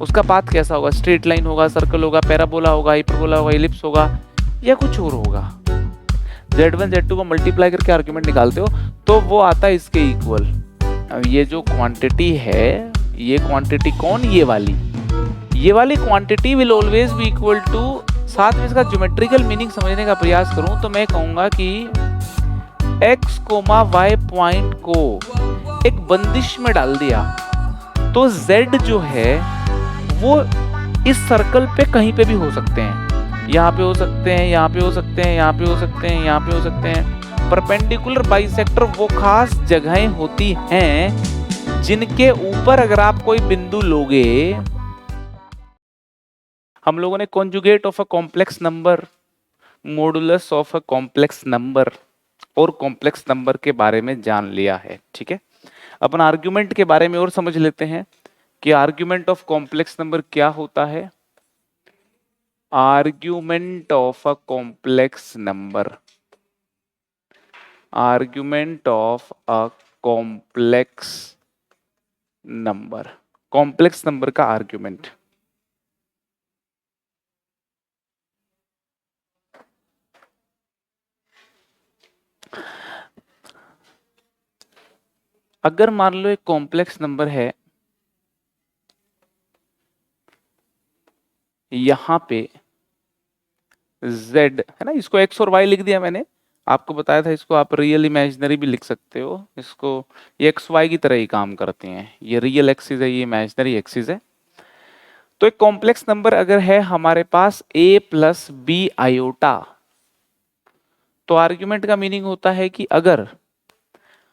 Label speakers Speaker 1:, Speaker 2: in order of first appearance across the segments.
Speaker 1: उसका पाथ कैसा होगा, स्ट्रेट लाइन होगा, सर्कल होगा, पैराबोला होगा, हाइपरबोला होगा, इलिप्स होगा, या कुछ और होगा। Z1 Z2 को मल्टीप्लाई करके आर्ग्यूमेंट निकालते हो तो वो आता है इसके इक्वल। अब ये जो क्वांटिटी है, ये क्वांटिटी कौन, ये वाली quantity will always be equal to, साथ में इसका ज्योमेट्रिकल मीनिंग समझने का प्रयास करूं तो मैं कहूंगा कि x, y पॉइंट को एक बंदिश में डाल दिया तो z जो है वो इस सर्कल पे कहीं पे भी हो सकते हैं, यहाँ पे हो सकते हैं, यहाँ पे हो सकते हैं, यहाँ पे हो सकते हैं, यहाँ पे हो सकते हैं। परपेंडिकुलर बाइसेक्टर वो खास जगहें होती हैं जिनके ऊपर अगर आप कोई बिंदु लोगे, हम लोगों ने conjugate of a complex number, modulus of a complex number और कॉम्प्लेक्स नंबर के बारे में जान लिया है। ठीक है, अपन आर्ग्यूमेंट के बारे में और समझ लेते हैं कि आर्ग्यूमेंट ऑफ कॉम्प्लेक्स नंबर क्या होता है। Argument of a complex number, argument of a complex number, complex number का आर्ग्यूमेंट। अगर मान लो एक कॉम्प्लेक्स नंबर है, यहां पे z है ना, इसको x और y लिख दिया मैंने, आपको बताया था इसको आप रियल इमेजिनरी भी लिख सकते हो, इसको ये एक्स वाई की तरह ही काम करते हैं, ये रियल एक्सिस है, ये इमेजिनरी एक्सिस है। तो एक कॉम्प्लेक्स नंबर अगर है हमारे पास a प्लस बी आयोटा, तो आर्ग्यूमेंट का मीनिंग होता है कि अगर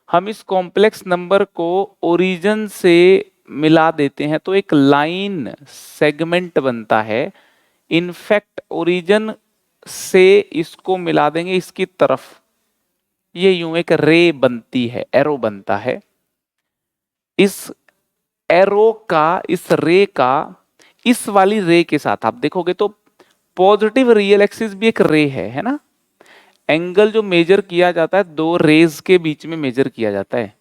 Speaker 1: हम इस कॉम्प्लेक्स नंबर को ओरिजिन से मिला देते हैं तो एक लाइन सेगमेंट बनता है। इनफैक्ट ओरिजिन से इसको मिला देंगे इसकी तरफ, ये यूं एक रे बनती है, एरो बनता है। इस एरो का, इस रे का इस वाली रे के साथ आप देखोगे तो पॉजिटिव रियल एक्सिस भी एक रे है ना। एंगल जो मेजर किया जाता है दो रेज के बीच में मेजर किया जाता है,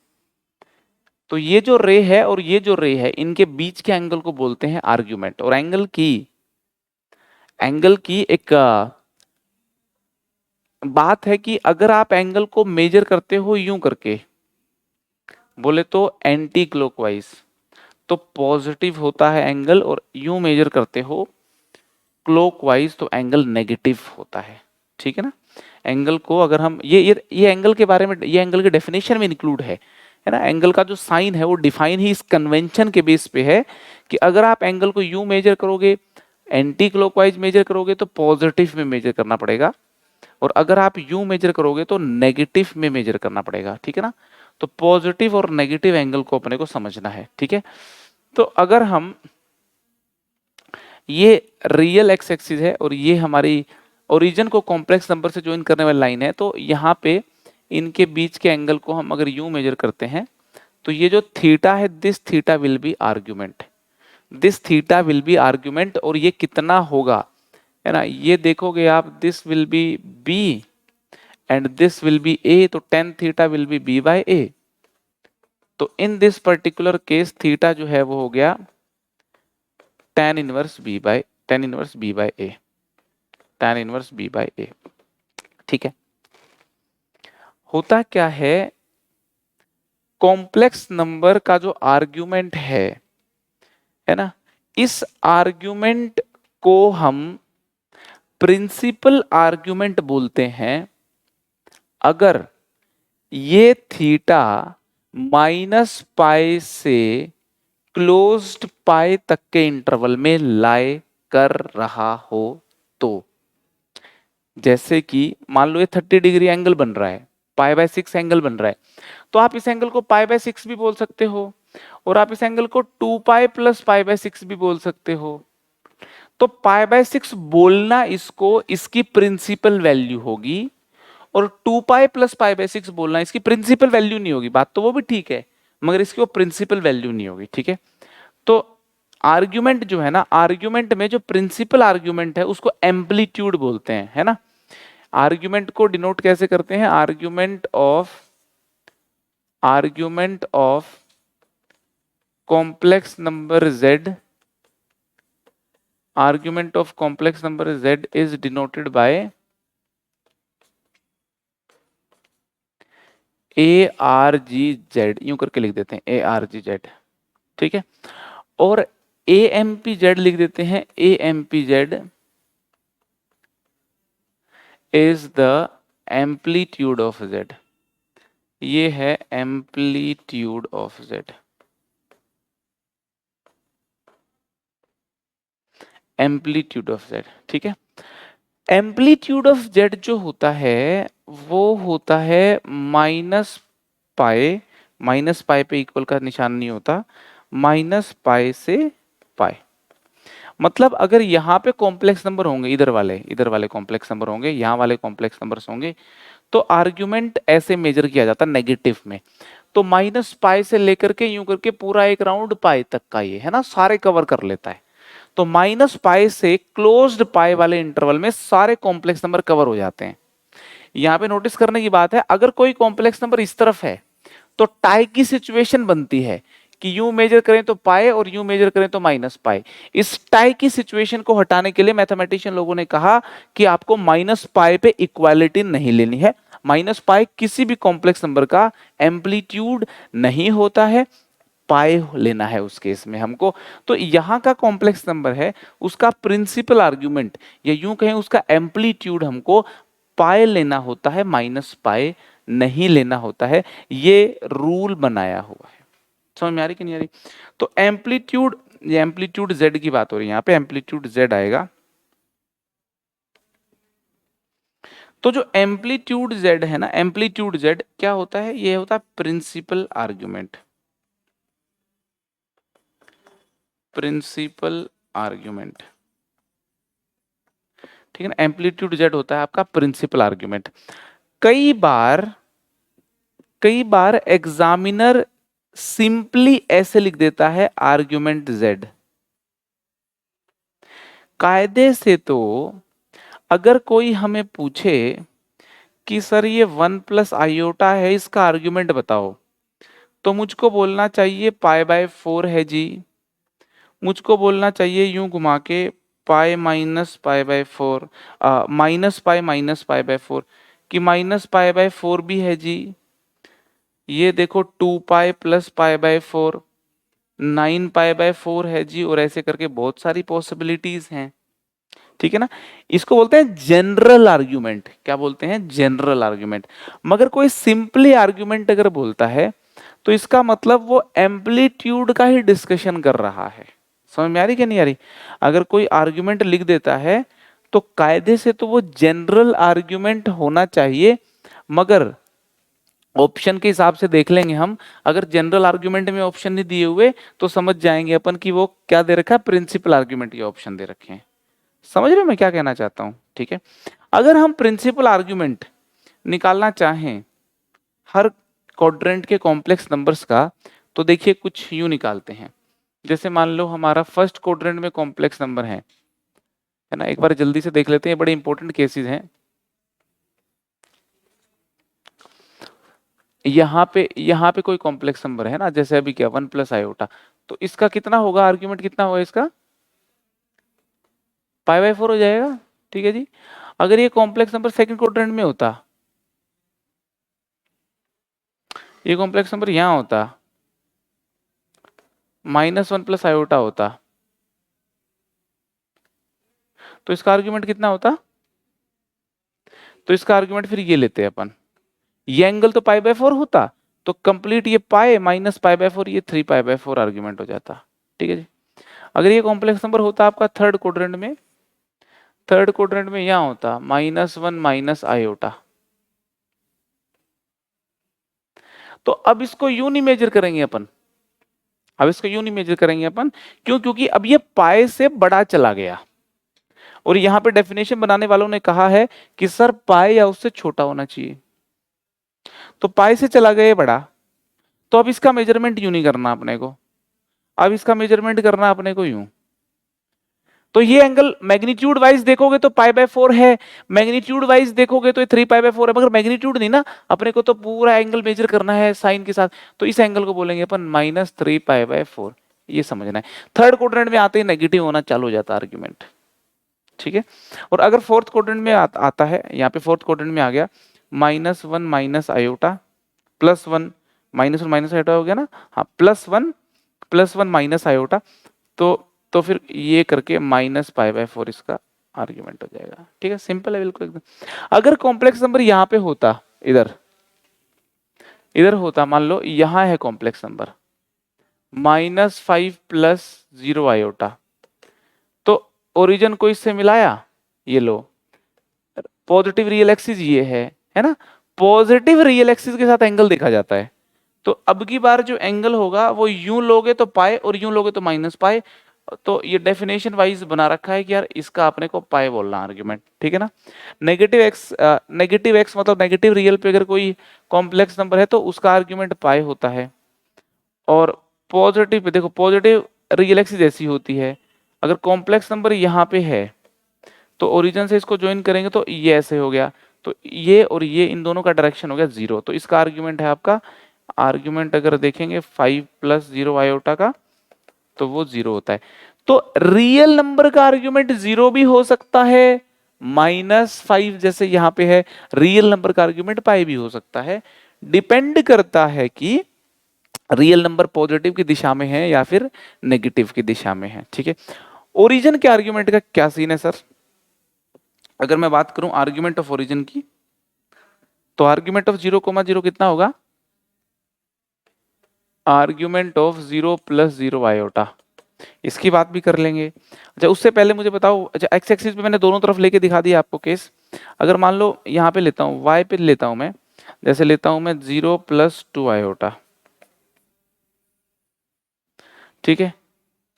Speaker 1: तो ये जो रे है और ये जो रे है इनके बीच के एंगल को बोलते हैं आर्ग्यूमेंट। और एंगल की एक बात है कि अगर आप एंगल को मेजर करते हो यूं करके, बोले तो एंटी क्लॉकवाइज, तो पॉजिटिव होता है एंगल, और यूं मेजर करते हो क्लॉकवाइज तो एंगल नेगेटिव होता है। ठीक है ना, एंगल को अगर हम ये एंगल के बारे में, ये एंगल के डेफिनेशन में इंक्लूड है ना। एंगल का जो साइन है वो डिफाइन ही इस कन्वेंशन के बेस पे है कि अगर आप एंगल को यूं मेजर करोगे, एंटी क्लॉकवाइज मेजर करोगे तो पॉजिटिव में मेजर करना पड़ेगा, और अगर आप यूं मेजर करोगे तो नेगेटिव में मेजर करना पड़ेगा। ठीक है ना, तो पॉजिटिव और नेगेटिव एंगल को अपने को समझना है। ठीक है, तो अगर हम, ये रियल एक्स एक्सिस है और ये हमारी ओरिजिन को कॉम्प्लेक्स नंबर से ज्वाइन करने वाली लाइन है, तो यहाँ पे इनके बीच के एंगल को हम अगर यूं मेजर करते हैं तो ये जो थीटा है, this theta will be argument, this theta will be argument. और ये कितना होगा है ना, ये देखोगे आप, this will be b and this will be a, तो tan theta will be b by a. तो in this particular case theta जो है वो हो गया tan inverse b by, tan inverse b by a, tan inverse b by a. ठीक है, होता क्या है, कॉम्प्लेक्स नंबर का जो आर्ग्यूमेंट है ना, इस आर्ग्यूमेंट को हम प्रिंसिपल आर्ग्यूमेंट बोलते हैं अगर ये थीटा माइनस पाई से क्लोज्ड पाई तक के इंटरवल में लाई कर रहा हो। तो जैसे कि मान लो ये 30 डिग्री एंगल बन रहा है, पाई बाय 6 एंगल बन रहा है, तो आप इस एंगल को पाई बाय 6 भी बोल सकते हो, और आप इस एंगल को 2 पाई प्लस पाई बाय 6 भी बोल सकते हो। तो पाई बाय 6 बोलना इसको इसकी प्रिंसिपल वैल्यू होगी, और 2 पाई प्लस पाई बाय 6 बोलना इसकी प्रिंसिपल वैल्यू नहीं होगी। बात तो वो भी ठीक है, मगर इसकी वो प्रिंसिपल वैल्यू नहीं होगी। ठीक है, तो आर्ग्यूमेंट जो है ना, आर्ग्यूमेंट में जो प्रिंसिपल आर्ग्यूमेंट है उसको एम्पलीट्यूड बोलते हैं, है ना। आर्ग्यूमेंट को डिनोट कैसे करते हैं, argument of complex number z argument of complex number z is denoted by ARGZ, यूं करके लिख देते हैं ARGZ, ठीक है। और AMPZ लिख देते हैं, AMPZ is the amplitude of Z, ये है amplitude of Z, amplitude of Z, ठीक है। एम्पलीट्यूड ऑफ Z जो होता है वो होता है माइनस पाई पे इक्वल का निशान नहीं होता, माइनस पाई से पाई। मतलब अगर यहाँ पे कॉम्प्लेक्स नंबर होंगे, इधर वाले कॉम्प्लेक्स नंबर होंगे, यहाँ वाले कॉम्प्लेक्स नंबर्स होंगे, तो आर्ग्यूमेंट ऐसे मेजर किया जाता नेगेटिव में। तो माइनस पाई से लेकर के यूं करके पूरा एक राउंड पाई तक का ये है ना, सारे कवर कर लेता है। तो माइनस पाई से क्लोज्ड पाई वाले इंटरवल में सारे कॉम्प्लेक्स नंबर कवर हो जाते हैं। यहाँ पे नोटिस करने की बात है, अगर कोई कॉम्प्लेक्स नंबर इस तरफ है तो टाई की सिचुएशन बनती है कि यूं मेजर करें तो पाई और यूं मेजर करें तो माइनस पाई। इस टाई की सिचुएशन को हटाने के लिए मैथमेटिशियन लोगों ने कहा कि आपको माइनस पाई पे इक्वालिटी नहीं लेनी है। माइनस पाई किसी भी कॉम्प्लेक्स नंबर का एम्पलीट्यूड नहीं होता है, पाई लेना है उस केस में हमको। तो यहाँ का कॉम्प्लेक्स नंबर है, उसका प्रिंसिपल आर्ग्यूमेंट या यूं कहें उसका एम्पलीट्यूड हमको पाई लेना होता है, माइनस पाई नहीं लेना होता है। ये रूल बनाया हुआ है, समझ में आ रही कि नहीं आ रही? तो एम्पलीट्यूड, ये एम्पलीट्यूड z की बात हो रही है, यहाँ पे एम्पलीट्यूड z आएगा। तो जो एम्पलीट्यूड z है ना, एम्पलीट्यूड z क्या होता है? ये होता है प्रिंसिपल आर्ग्यूमेंट, प्रिंसिपल आर्ग्यूमेंट, ठीक है ना। एम्पलीट्यूड z होता है आपका प्रिंसिपल आर्ग्यूमेंट। कई बार एग्जामिनर सिंपली ऐसे लिख देता है आर्ग्यूमेंट z। कायदे से तो अगर कोई हमें पूछे कि सर ये 1 प्लस आयोटा है, इसका आर्ग्यूमेंट बताओ, तो मुझको बोलना चाहिए पाई बाय 4 है जी, मुझको बोलना चाहिए यूं घुमा के pi minus pi by 4, minus pi by 4, कि माइनस पाई बाय 4 भी है जी, ये देखो 2 pi plus pi by 4, 9 pi by 4 है जी, और ऐसे करके बहुत सारी पॉसिबिलिटीज हैं, ठीक है ना। इसको बोलते हैं जनरल आर्ग्यूमेंट। क्या बोलते हैं? General argument. मगर कोई सिंपली आर्ग्यूमेंट अगर बोलता है तो इसका मतलब वो एम्पलीट्यूड का ही डिस्कशन कर रहा है। समझ में आ रही कि नहीं आ रही? अगर कोई आर्ग्यूमेंट लिख देता है तो कायदे से तो वो जनरल आर्ग्यूमेंट होना चाहिए, मगर ऑप्शन के हिसाब से देख लेंगे हम। अगर जनरल आर्ग्यूमेंट में ऑप्शन नहीं दिए हुए तो समझ जाएंगे अपन कि वो क्या दे रखा है, प्रिंसिपल आर्ग्यूमेंट के ऑप्शन दे रखे हैं। समझ रहे हो मैं क्या कहना चाहता हूं? ठीक है। अगर हम प्रिंसिपल आर्ग्यूमेंट निकालना चाहें हर क्वाड्रेंट के कॉम्प्लेक्स नंबर्स का, तो देखिए कुछ यूं निकालते हैं। जैसे मान लो हमारा फर्स्ट क्वाड्रेंट में कॉम्प्लेक्स नंबर है ना, एक बार जल्दी से देख लेते हैं, बड़े इंपॉर्टेंट केसेस हैं। यहाँ पे कोई कॉम्प्लेक्स नंबर है ना, जैसे अभी क्या 1 प्लस आयोटा, तो इसका कितना होगा, आर्ग्यूमेंट कितना होगा इसका? पाई बाय 4 हो जाएगा, ठीक है जी। अगर ये कॉम्प्लेक्स नंबर सेकंड क्वाड्रेंट में होता, ये कॉम्प्लेक्स नंबर यहां होता, -1 प्लस आयोटा होता, तो इसका आर्ग्यूमेंट कितना होता? तो इसका आर्ग्यूमेंट फिर ये लेते हैं अपन, ये एंगल तो पाई बाय 4 होता, तो कंप्लीट ये पाई माइनस पाई बाय 4, ये 3 पाई बाय 4 आर्ग्यूमेंट हो जाता, ठीक है जी। अगर ये कॉम्प्लेक्स नंबर होता आपका थर्ड क्वाड्रेंट में, यहां होता -1 माइनस आयोटा। तो अब इसको यूं नहीं मेजर करेंगे अपन, क्यों? क्योंकि अब ये पाई से बड़ा चला गया, और यहां पे डेफिनेशन बनाने वालों ने कहा है कि सर पाई या उससे छोटा होना चाहिए, तो पाई से चला गया बड़ा, तो अब इसका मेजरमेंट यूं नहीं करना अपने को, अब इसका मेजरमेंट करना अपने को यूं। तो ये एंगल मैग्नीट्यूड वाइज देखोगे तो पाई बाय 4 है, मैग्नीट्यूड वाइज देखोगे तो ये 3 पाई बाय 4 है, मगर मैग्नीट्यूड नहीं ना, अपने को तो पूरा एंगल मेजर करना है साइन के साथ, तो इस एंगल को बोलेंगे अपन -3 पाई बाय 4। ये समझना है। थर्ड क्वाड्रेंट में आते ही नेगेटिव होना चालू हो जाता है आर्ग्यूमेंट, ठीक है। और अगर फोर्थ क्वाड्रेंट में आता है, यहाँ पे फोर्थ क्वाड्रेंट में आ गया -1 माइनस आयोटा +1, -1 माइनस आयोटा हो गया ना, हाँ +1 माइनस आयोटा, तो फिर ये करके -π/4 इसका आर्ग्यूमेंट हो जाएगा। ठीक है, सिंपल है बिल्कुल एकदम। अगर कॉम्प्लेक्स नंबर यहाँ पे होता, इधर होता, मान लो यहाँ है कॉम्प्लेक्स नंबर -5 + 0 आयोटा, तो ओरिजिन को इससे मिलाया, ये लो पॉजिटिव रियल एक्सिस ये है ना, पॉजिटिव रियल एक्सिस के साथ एंगल देखा जाता है। तो अब की बार जो एंगल होगा वो यूं लोगे तो पाए और यूं लोगे तो -π, तो ये डेफिनेशन वाइज बना रखा है कि यार इसका अपने को पाए बोलना आर्ग्यूमेंट, ठीक है ना। नेगेटिव एक्स मतलब नेगेटिव रियल पे अगर कोई कॉम्प्लेक्स नंबर है तो उसका आर्ग्यूमेंट पाए होता है, और पॉजिटिव पे देखो पॉजिटिव रियल एक्सिस ऐसी होती है, अगर कॉम्प्लेक्स नंबर यहाँ पे है तो ओरिजिन से इसको ज्वाइन करेंगे तो ये ऐसे हो गया, तो ये और ये इन दोनों का डायरेक्शन हो गया 0, तो इसका आर्ग्यूमेंट है आपका, आर्ग्यूमेंट अगर देखेंगे 5 + 0 आयोटा का, तो वो 0 होता है। तो रियल नंबर का आर्ग्यूमेंट 0 भी हो सकता है, -5 जैसे यहाँ पे है, रियल नंबर का आर्ग्यूमेंट पाई भी हो सकता है, डिपेंड करता है कि रियल नंबर पॉजिटिव की दिशा में है या फिर नेगेटिव की दिशा में है। ठीक है, ओरिजिन के आर्ग्यूमेंट का क्या सीन है सर? अगर मैं बात करूं आर्ग्यूमेंट ऑफ ओरिजिन की, तो आर्ग्यूमेंट ऑफ 0,0 कितना होगा? आर्ग्यूमेंट ऑफ 0 + 0 आयोटा, इसकी बात भी कर लेंगे। अच्छा उससे पहले मुझे बताओ, अच्छा एक्स एक्सिस पे मैंने दोनों तरफ लेके दिखा दिया आपको केस। अगर मान लो यहाँ पे लेता हूँ, वाई पे लेता हूँ मैं, जैसे लेता हूँ मैं 0 + 2 आयोटा, ठीक है,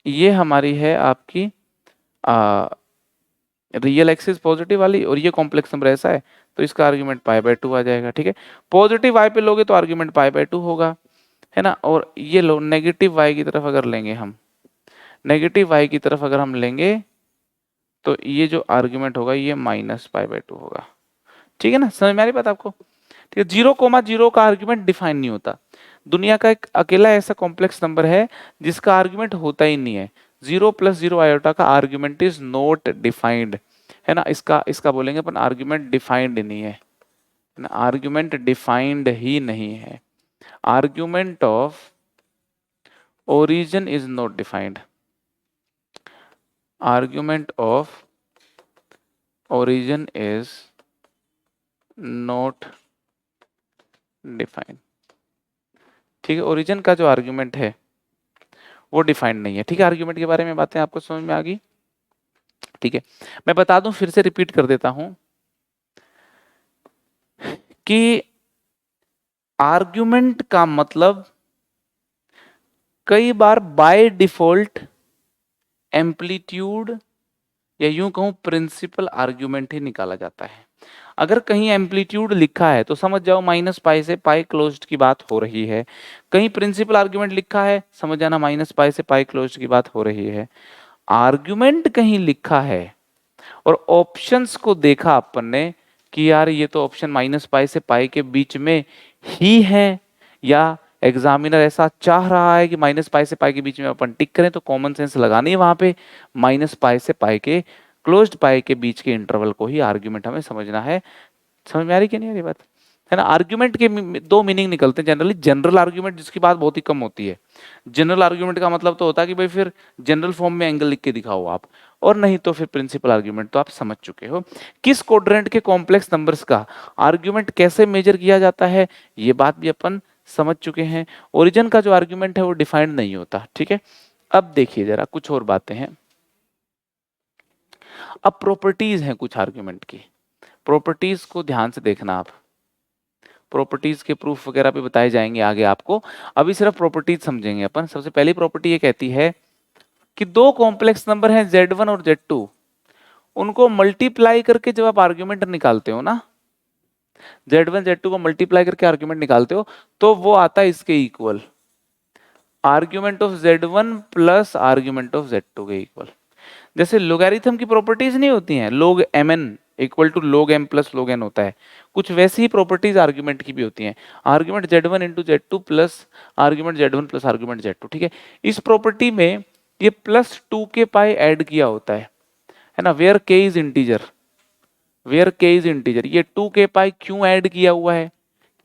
Speaker 1: ये हमारी है आपकी रियल एक्सिस पॉजिटिव वाली, और ये कॉम्प्लेक्स नंबर ऐसा है, तो इसका आर्ग्यूमेंट π/2 आ जाएगा। ठीक है, पॉजिटिव वाई पे लोगे तो आर्ग्यूमेंट π/2 होगा, है ना। और ये लो नेगेटिव वाई की तरफ अगर लेंगे हम, नेगेटिव वाई की तरफ अगर हम लेंगे तो ये जो आर्ग्यूमेंट होगा ये -π/2 होगा। ठीक है ना, समझ में आ रही बात आपको? ठीक है, 0,0 का आर्ग्यूमेंट डिफाइन नहीं होता। दुनिया का एक अकेला ऐसा कॉम्प्लेक्स नंबर है जिसका आर्ग्यूमेंट होता ही नहीं है। 0 + 0 आयोटा का आर्ग्यूमेंट इज नॉट डिफाइंड, है ना, इसका इसका बोलेंगे अपन आर्ग्यूमेंट डिफाइंड नहीं है ना, आर्ग्यूमेंट डिफाइंड ही नहीं है। Argument of origin is not defined, argument of origin is not defined. ठीक है, ओरिजिन का जो आर्ग्यूमेंट है वो डिफाइंड नहीं है। ठीक है, आर्ग्यूमेंट के बारे में बातें आपको समझ में आ गई? ठीक है, मैं बता दूं, फिर से रिपीट कर देता हूं कि आर्ग्यूमेंट का मतलब कई बार बाय डिफॉल्ट एम्पलीट्यूड या यूं कहूं प्रिंसिपल आर्ग्यूमेंट ही निकाला जाता है। अगर कहीं एम्पलीट्यूड लिखा है तो समझ जाओ -π से π क्लोज्ड की बात हो रही है, कहीं प्रिंसिपल आर्ग्यूमेंट लिखा है समझ जाना -π से π क्लोज्ड की बात हो रही है। आर्ग्यूमेंट कहीं लिखा है और ऑप्शंस को देखा अपन ने कि यार ये तो ऑप्शन -π से π के बीच में ही है, या एग्जामिनर ऐसा चाह रहा है कि -π से π के बीच में अपन टिक करें, तो कॉमन सेंस लगानी है वहां पे, -π से π के क्लोज्ड पाई के बीच के इंटरवल को ही आर्ग्यूमेंट हमें समझना है। समझ में आ रही कि नहीं आ रही बात? है ना, आर्ग्यूमेंट के दो मीनिंग निकलते हैं जनरली। जनरल आर्ग्यूमेंट जिसकी बात बहुत ही कम होती है, जनरल आर्ग्यूमेंट का मतलब तो होता है कि भाई फिर जनरल फॉर्म में एंगल लिख के दिखाओ आप, और नहीं तो फिर प्रिंसिपल आर्ग्यूमेंट तो आप समझ चुके हो। किस क्वाड्रेंट के कॉम्प्लेक्स नंबर्स का आर्ग्यूमेंट कैसे मेजर किया जाता है ये बात भी अपन समझ चुके हैं। ओरिजिन का जो आर्ग्यूमेंट है वो डिफाइंड नहीं होता। ठीक है, अब देखिए जरा कुछ और बातें हैं। अब प्रॉपर्टीज हैं कुछ आर्ग्यूमेंट की, प्रॉपर्टीज को ध्यान से देखना आप, प्रॉपर्टीज के प्रूफ वगैरह भी बताए जाएंगे आगे आपको, अभी सिर्फ प्रॉपर्टीज समझेंगे अपन। सबसे पहली प्रॉपर्टी ये कहती है कि दो कॉम्प्लेक्स नंबर हैं Z1 और Z2, उनको मल्टीप्लाई करके जब आप आर्ग्यूमेंट निकालते हो ना, Z1 Z2 को मल्टीप्लाई करके आर्ग्यूमेंट निकालते हो तो वो आता है इसके equal, argument of Z1 plus argument of Z2 के इक्वल। जैसे लोगैरिथम की प्रॉपर्टीज नहीं होती हैं, log mn equal to log m plus log n होता है, कुछ वैसी ही प्रॉपर्टीज आर्ग्यूमेंट की भी होती हैं। Argument Z1 into Z2 plus argument Z1 plus argument Z2। ठीक है, इस प्रॉपर्टी में ये +2 के पाई ऐड किया होता है है ना, वेयर के इज इंटीजर, वेयर के इज इंटीजर, ये 2k पाई क्यों ऐड किया हुआ है,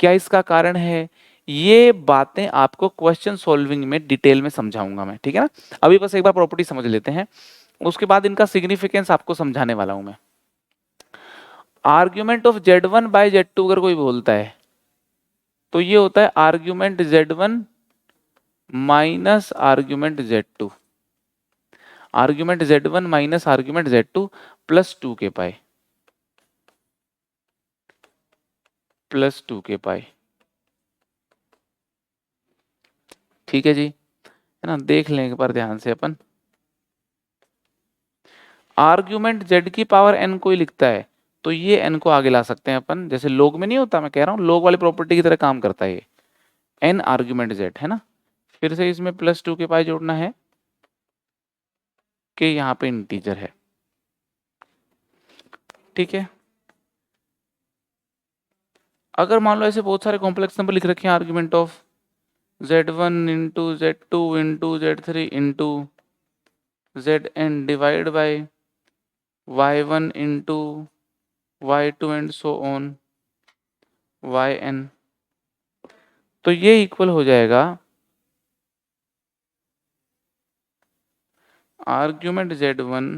Speaker 1: क्या इसका कारण है, ये बातें आपको क्वेश्चन सॉल्विंग में डिटेल में समझाऊंगा मैं, ठीक है ना। अभी बस एक बार प्रॉपर्टी समझ लेते हैं, उसके बाद इनका सिग्निफिकेंस आपको समझाने वाला हूं मैं। Argument of Z1 bye Z2 अगर कोई बोलता है तो ये होता है argument Z1 minus argument Z2, argument Z1 minus argument Z2 plus 2k पाई, प्लस 2k पाई, ठीक है जी, है ना। देख लें एक बार ध्यान से अपन, आर्ग्यूमेंट z की पावर n कोई लिखता है तो ये n को आगे ला सकते हैं अपन, जैसे log में नहीं होता, मैं कह रहा हूँ log वाली प्रॉपर्टी की तरह काम करता है ये, n आर्ग्यूमेंट z, है ना। फिर से इसमें प्लस 2 के पाई जोड़ना है कि यहाँ पे इंटीजर है, ठीक है। अगर मान लो ऐसे बहुत सारे कॉम्प्लेक्स नंबर लिख रखे हैं, argument of z1 into Z2 into Z3 into Zn divide by y1 into y2 and so on yn, तो ये इक्वल हो जाएगा argument Z1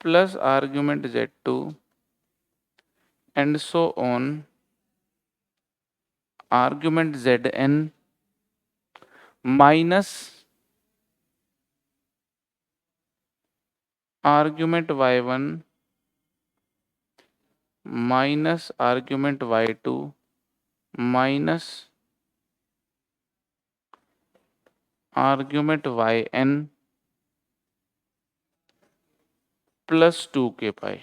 Speaker 1: plus argument Z2 and so on argument Zn minus argument y1 minus argument y2 minus argument yn plus 2k पाई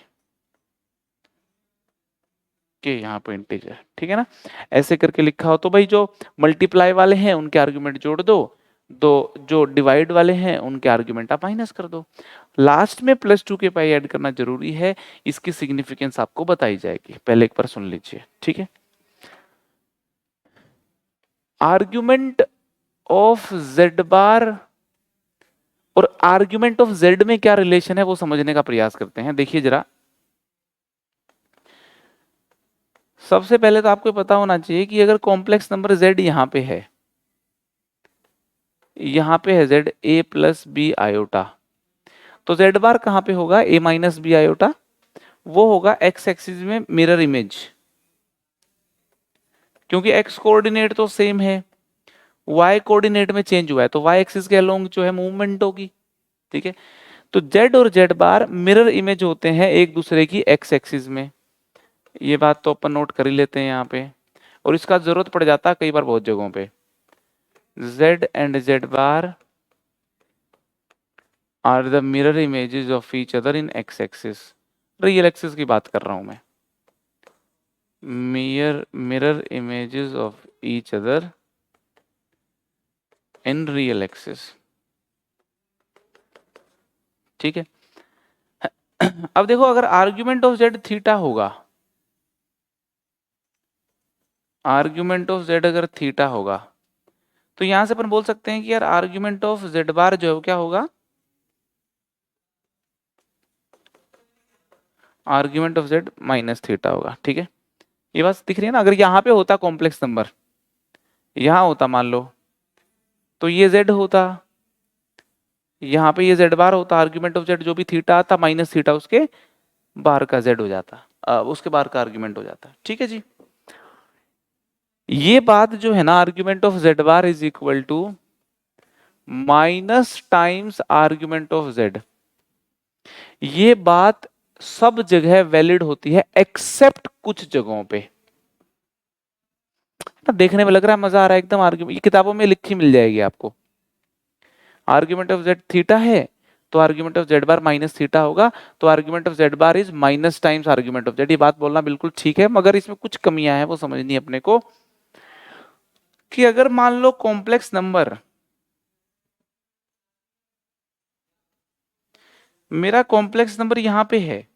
Speaker 1: के यहाँ पे integer, ठीक है ना। ऐसे करके लिखा हो तो भाई जो मल्टीप्लाई वाले हैं उनके आर्ग्यूमेंट जोड़ दो, दो जो डिवाइड वाले हैं उनके आर्ग्यूमेंट आप माइनस कर दो, लास्ट में प्लस 2k पाई ऐड करना जरूरी है, इसकी सिग्निफिकेंस आपको बताई जाएगी, पहले एक बार सुन लीजिए, ठीक है। आर्ग्यूमेंट ऑफ z बार और आर्ग्यूमेंट ऑफ z में क्या रिलेशन है वो समझने का प्रयास करते हैं। देखिए जरा, सबसे पहले तो आपको पता होना चाहिए कि अगर कॉम्प्लेक्स नंबर z यहां पे है, यहां पे है z a plus B iota, तो z बार कहां पे होगा, a माइनस बी आयोटा, वो होगा x एक्सिस में मिरर इमेज, क्योंकि x कोऑर्डिनेट तो सेम है, y कोऑर्डिनेट में चेंज हुआ है तो y एक्सिस के अलोंग जो है मूवमेंट होगी, ठीक है। तो z और z बार मिरर इमेज होते हैं एक दूसरे की x एक्सिस में, ये बात तो अपन नोट कर ही लेते हैं यहाँ पे, और इसका जरूरत पड़ जाता है कई बार बहुत जगहों पे। z and z bar are the mirror images of each other in x axis, real axis की बात कर रहा हूं मैं, mirror images of each other in real axis, ठीक है। अब देखो अगर आर्ग्यूमेंट ऑफ z थीटा होगा, आर्ग्यूमेंट ऑफ z अगर थीटा होगा तो यहां से अपन बोल सकते हैं कि यार आर्ग्यूमेंट ऑफ z बार जो है क्या होगा, argument of z minus theta होगा, ठीक है। ये बात दिख रही है ना, अगर यहाँ पे होता कॉम्प्लेक्स नंबर, यहाँ होता मान लो, तो ये z होता, यहाँ पे ये z बार होता, आर्ग्यूमेंट ऑफ z जो भी थीटा आता माइनस थीटा उसके बार का z हो जाता, उसके बार का आर्ग्यूमेंट हो जाता, ठीक है जी। ये बात जो है ना, argument of z bar is equal to minus times argument of z, ये बात सब जगह वैलिड होती है एक्सेप्ट कुछ जगहों पे, देखने में लग रहा है मजा आ रहा है एकदम, आर्ग्यूमेंट ये किताबों में लिखी मिल जाएगी आपको, आर्ग्यूमेंट ऑफ z थीटा है तो argument of z bar minus theta होगा, तो argument of z bar is minus times argument of z, ये बात बोलना बिल्कुल ठीक है, मगर इसमें कुछ कमियां हैं वो समझनी है अपने को, कि अगर मान लो कॉम्प्लेक्स नंबर, मेरा कॉम्प्लेक्स नंबर यहां पे है,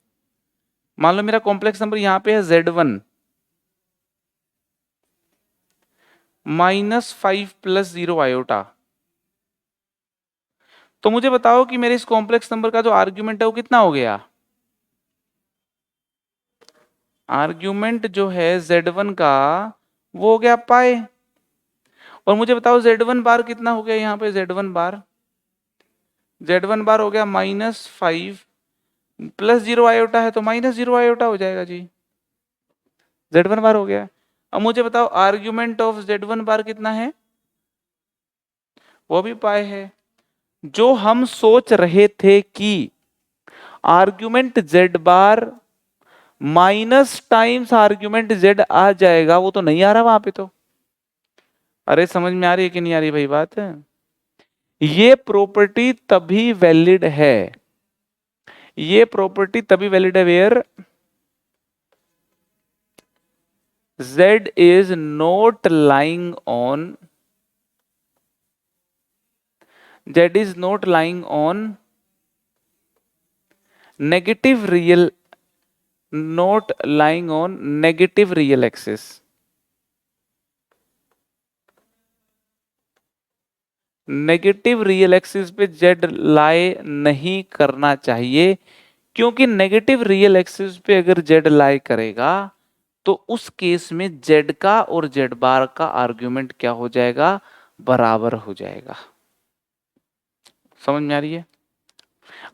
Speaker 1: मान लो मेरा कॉम्प्लेक्स नंबर यहां पे है z1 माइनस 5 प्लस 0 आयोटा, तो मुझे बताओ कि मेरे इस कॉम्प्लेक्स नंबर का जो आर्ग्यूमेंट है वो कितना हो गया। आर्ग्यूमेंट जो है Z1 का वो हो गया पाई। और मुझे बताओ Z1 बार कितना हो गया, यहाँ पे Z1 बार हो गया -5 प्लस 0 आयोटा है तो -0 आयोटा हो जाएगा जी। Z1 बार हो गया। अब मुझे बताओ आर्ग्यूमेंट ऑफ Z1 बार कितना है, वो भी पाई है। जो हम सोच रहे थे कि आर्ग्यूमेंट Z बार माइनस टाइम्स आर्ग्यूमेंट Z आ जाएगा, वो तो नहीं आ रहा वहां पे तो। अरे समझ में आ रही है कि नहीं आ रही भाई बात है। ये प्रॉपर्टी तभी वैलिड है, ये प्रॉपर्टी तभी वैलिड है where Z is not lying on negative real, not lying on negative real axis। Negative real axis पे Z लाई नहीं करना चाहिए, क्योंकि नेगेटिव रियल एक्सिस पे अगर Z लाई करेगा तो उस केस में Z का और Z बार का आर्ग्यूमेंट क्या हो जाएगा, बराबर हो जाएगा। समझ में आ रही है।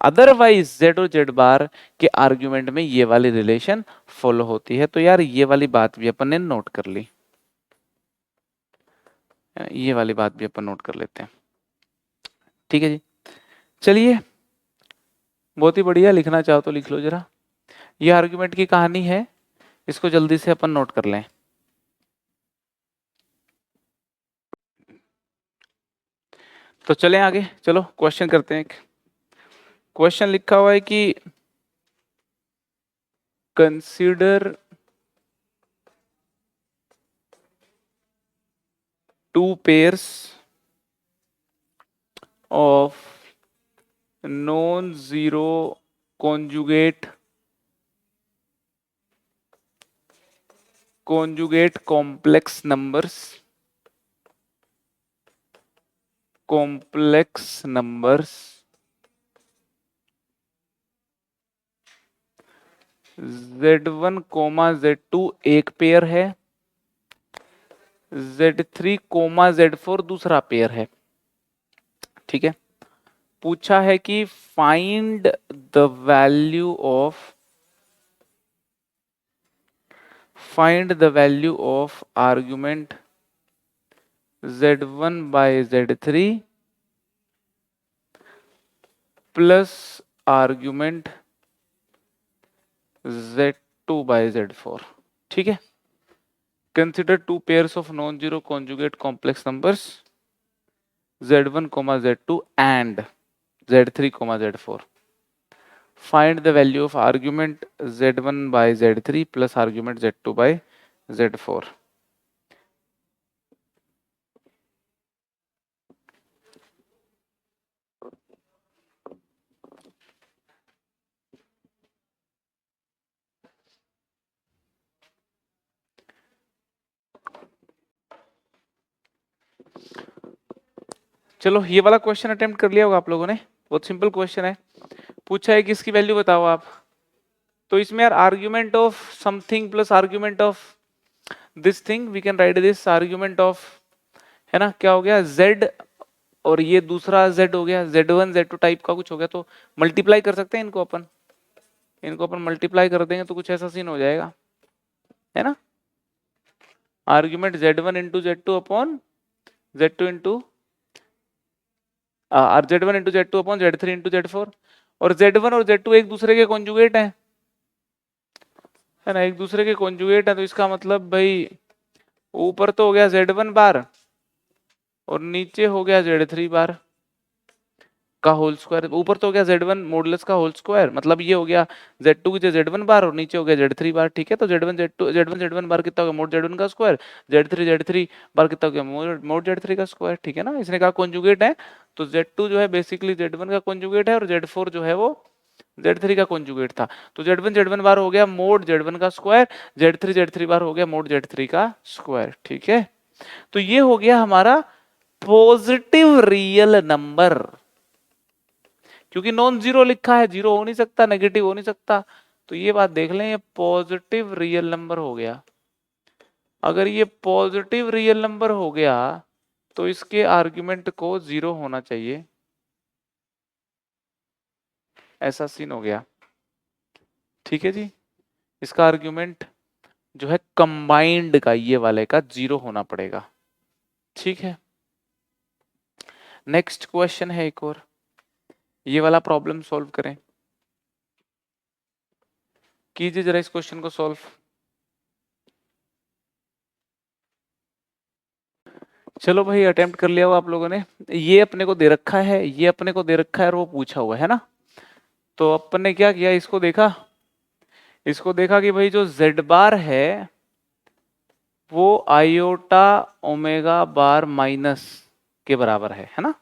Speaker 1: अदरवाइज Z और Z बार के आर्ग्यूमेंट में ये वाली रिलेशन फॉलो होती है। तो यार ये वाली बात भी अपन ने नोट कर ली, ये वाली बात भी अपन नोट कर लेते हैं। ठीक है जी, चलिए बहुत ही बढ़िया, लिखना चाहो तो लिख लो जरा। ये आर्ग्यूमेंट की कहानी है, इसको जल्दी से अपन नोट कर लें। तो चलें आगे, चलो क्वेश्चन करते हैं। क्वेश्चन लिखा हुआ है कि consider to pairs of non zero conjugate complex numbers Z1, Z2 एक पेयर है, Z3, Z4 दूसरा पेयर है। ठीक है, पूछा है कि find the value of argument Z1 by Z3 plus argument Z2 by Z4। ठीक है, consider two pairs of non zero conjugate complex numbers Z1, Z2 and Z3, Z4। Find the value of argument Z1 by Z3 plus argument Z2 by Z4। चलो ये वाला question attempt कर लिया होगा आप लोगों ने, बहुत सिंपल क्वेश्चन है। पूछा है कि इसकी वैल्यू बताओ आप। तो इसमें यार argument of something plus argument of this thing, we can write this argument of, है ना, क्या हो गया Z और ये दूसरा Z हो गया, Z1 Z2 टाइप का कुछ हो गया, तो मल्टीप्लाई कर सकते हैं इनको अपन मल्टीप्लाई कर देंगे तो कुछ ऐसा सीन हो जाएगा, है ना। Argument Z1 into Z2 upon Z2 into Z1 into Z2 upon Z3 into Z4। और Z1 और Z2 एक दूसरे के कॉन्जुगेट हैं, है ना, एक दूसरे के कॉन्जुगेट है। तो इसका मतलब भाई ऊपर तो हो गया Z1 बार और नीचे हो गया Z3 बार का होल स्क्वायर। ऊपर तो हो गया Z1 मॉडुलस का होल स्क्वायर, मतलब ये हो गया Z2 की Z1 बार और नीचे हो गया Z3 बार। ठीक है, तो Z1 बार कितना हो गया, मोड Z1 का स्क्वायर, Z3 बार कितना हो गया, मोड Z3 का स्क्वायर। ठीक है ना, इसने कहा कॉन्जुगेट है, तो Z2 जो है बेसिकली Z1 का कॉन्जुगेट है और Z4 जो है वो Z3 का कॉन्जुगेट था। तो Z1 बार हो गया मोड Z1 का स्क्वायर, Z3 बार हो गया मोड Z3 का स्क्वायर। ठीक है, तो ये हो गया हमारा पॉजिटिव रियल नंबर। क्योंकि नॉन जीरो लिखा है, जीरो हो नहीं सकता, नेगेटिव हो नहीं सकता। तो ये बात देख लें, ये पॉजिटिव रियल नंबर हो गया। अगर ये पॉजिटिव रियल नंबर हो गया तो इसके आर्ग्यूमेंट को जीरो होना चाहिए, ऐसा सीन हो गया। ठीक है जी, इसका आर्ग्यूमेंट जो है कंबाइंड का, ये वाले का जीरो होना पड़ेगा। ठीक है, नेक्स्ट क्वेश्चन है एक और, ये वाला प्रॉब्लम सॉल्व करें। कीजिए जरा इस क्वेश्चन को सॉल्व। चलो भाई, अटेम्प्ट कर लिया हो आप लोगों ने। ये अपने को दे रखा है, ये अपने को दे रखा है, और वो पूछा हुआ है ना। तो अपन ने क्या किया, इसको देखा, इसको देखा कि भाई जो z बार है वो आयोटा ओमेगा बार माइनस के बराबर है ना।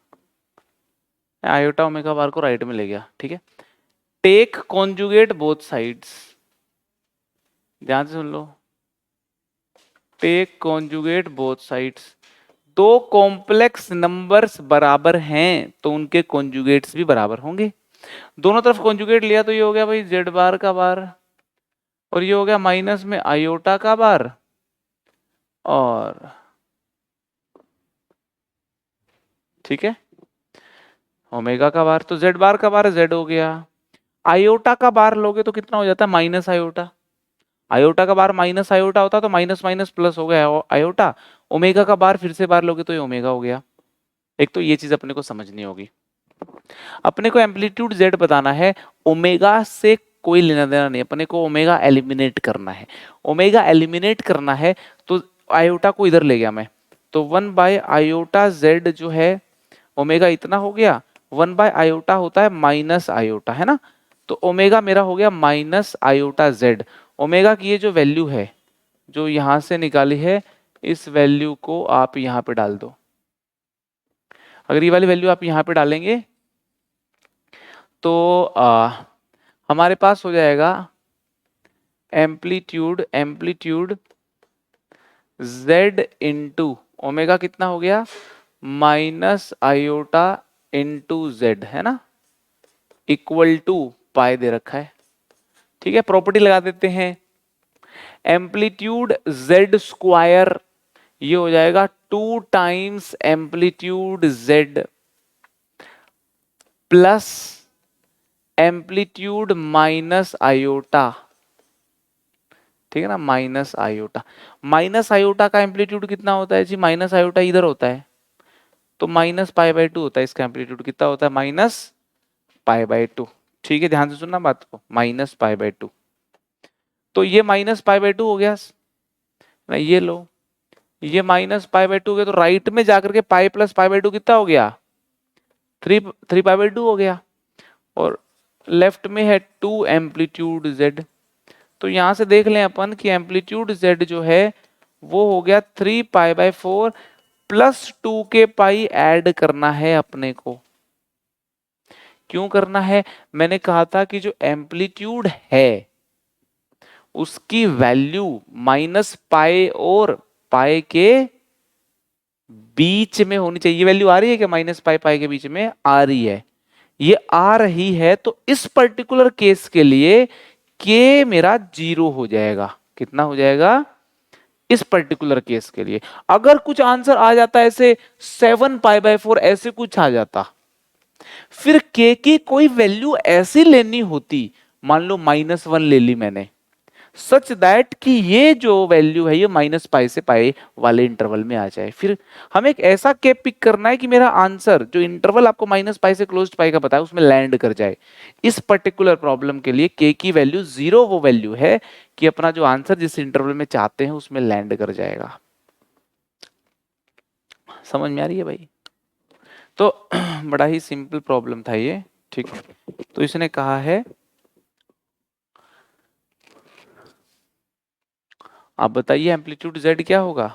Speaker 1: आयोटा ओमेगा बार को राइट में ले गया, ठीक है। टेक कॉन्जुगेट बोथ साइड्स, ध्यान से सुन लो, टेक कॉन्जुगेट बोथ साइड्स। दो कॉम्प्लेक्स नंबर्स बराबर हैं तो उनके कॉन्जुगेट्स भी बराबर होंगे। दोनों तरफ कॉन्जुगेट लिया तो ये हो गया भाई z बार का बार, और ये हो गया माइनस में आयोटा का बार, और ठीक है ओमेगा का बार। तो z बार का बार z हो गया, आयोटा का बार लोगे तो कितना हो जाता है, माइनस आयोटा। आयोटा का बार माइनस आयोटा होता तो माइनस माइनस प्लस हो गया आयोटा। ओमेगा का बार फिर से बार लोगे तो ये ओमेगा हो गया। एक तो ये चीज अपने को समझनी होगी। अपने को एम्पलीट्यूड z बताना है, ओमेगा से कोई लेना देना नहीं, अपने को ओमेगा एलिमिनेट करना है। ओमेगा एलिमिनेट करना है तो आयोटा को इधर ले गया मैं, तो 1/आयोटा z जो है ओमेगा इतना हो गया, 1/आयोटा होता है माइनस आयोटा, है ना। तो ओमेगा मेरा हो गया माइनस आयोटा z। ओमेगा की ये जो वैल्यू है जो यहां से निकाली है, इस वैल्यू को आप यहां पे डाल दो। अगर ये वाली वैल्यू आप यहां पे डालेंगे तो हमारे पास हो जाएगा एम्पलीट्यूड z इंटू ओमेगा कितना हो गया, माइनस आयोटा इंटू z, है ना, इक्वल टू पाई दे रखा है। ठीक है, प्रॉपर्टी लगा देते हैं, एम्पलीट्यूड z स्क्वायर, ये हो जाएगा 2 times amplitude z plus amplitude minus iota, ठीक है ना, माइनस आयोटा। माइनस आयोटा का एम्पलीट्यूड कितना होता है जी, माइनस आयोटा इधर होता है तो माइनस पाई/2 होता है। इसका एम्पलीट्यूड कितना होता है, माइनस पाई/2। ठीक है, ध्यान से सुनना बात को, माइनस पाई/2। तो ये माइनस पाई/2 हो गया ना, ये लो, ये माइनस पाई/2 हो गया, तो राइट में जाकर के पाई प्लस पाई/2 कितना हो गया, 3 पाई/2 हो गया, और लेफ्ट में है 2 एम्पलीट्यूड z। तो यहां से देख लें अपन कि एम्पलीट्यूड z जो है वो हो गया 3 पाई/4 प्लस 2 के पाई ऐड करना है अपने को। क्यों करना है, मैंने कहा था कि जो एम्पलीट्यूड है उसकी वैल्यू माइनस पाई और पाई के बीच में होनी चाहिए। ये वैल्यू आ रही है क्या, माइनस पाई पाई के बीच में आ रही है, ये आ रही है, तो इस पर्टिकुलर केस के लिए के मेरा 0 हो जाएगा। कितना हो जाएगा इस पर्टिकुलर केस के लिए। अगर कुछ आंसर आ जाता है ऐसे 7 पाई/4 ऐसे कुछ आ जाता, फिर के की कोई वैल्यू ऐसी लेनी होती, मान लो -1 ले ली मैंने, सच दैट कि ये जो वैल्यू है ये माइनस पाई से पाई वाले इंटरवल में आ जाए। फिर हमें एक ऐसा के पिक करना है कि मेरा आंसर जो इंटरवल आपको माइनस पाई से क्लोज्ड पाई का बताया उसमें लैंड कर जाए। इस पर्टिकुलर प्रॉब्लम के लिए के की वैल्यू 0 वो वैल्यू है कि अपना जो आंसर जिस इंटरवल में चाहते हैं उसमें लैंड कर जाएगा। समझ में आ रही है भाई। तो बड़ा ही सिंपल प्रॉब्लम था ये, ठीक है। तो इसने कहा है आप बताइए एम्पलीट्यूड z क्या होगा,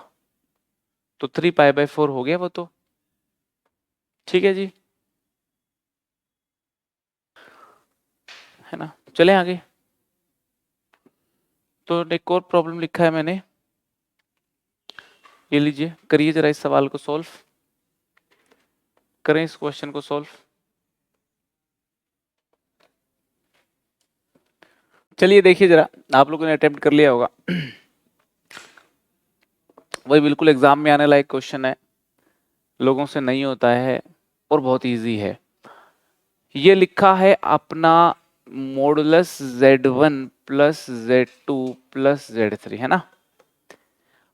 Speaker 1: तो 3 पाई/4 हो गया वो तो, ठीक है जी, है ना। चले आगे। तो एक और प्रॉब्लम लिखा है मैंने, ये लीजिए, करिए जरा इस सवाल को सॉल्व करें, इस क्वेश्चन को सॉल्व। चलिए देखिए जरा, आप लोगों ने अटेम्प्ट कर लिया होगा। वही बिल्कुल एग्जाम में आने लायक क्वेश्चन है, लोगों से नहीं होता है और बहुत इजी है। ये लिखा है अपना modulus Z1 plus Z2 plus Z3, है ना।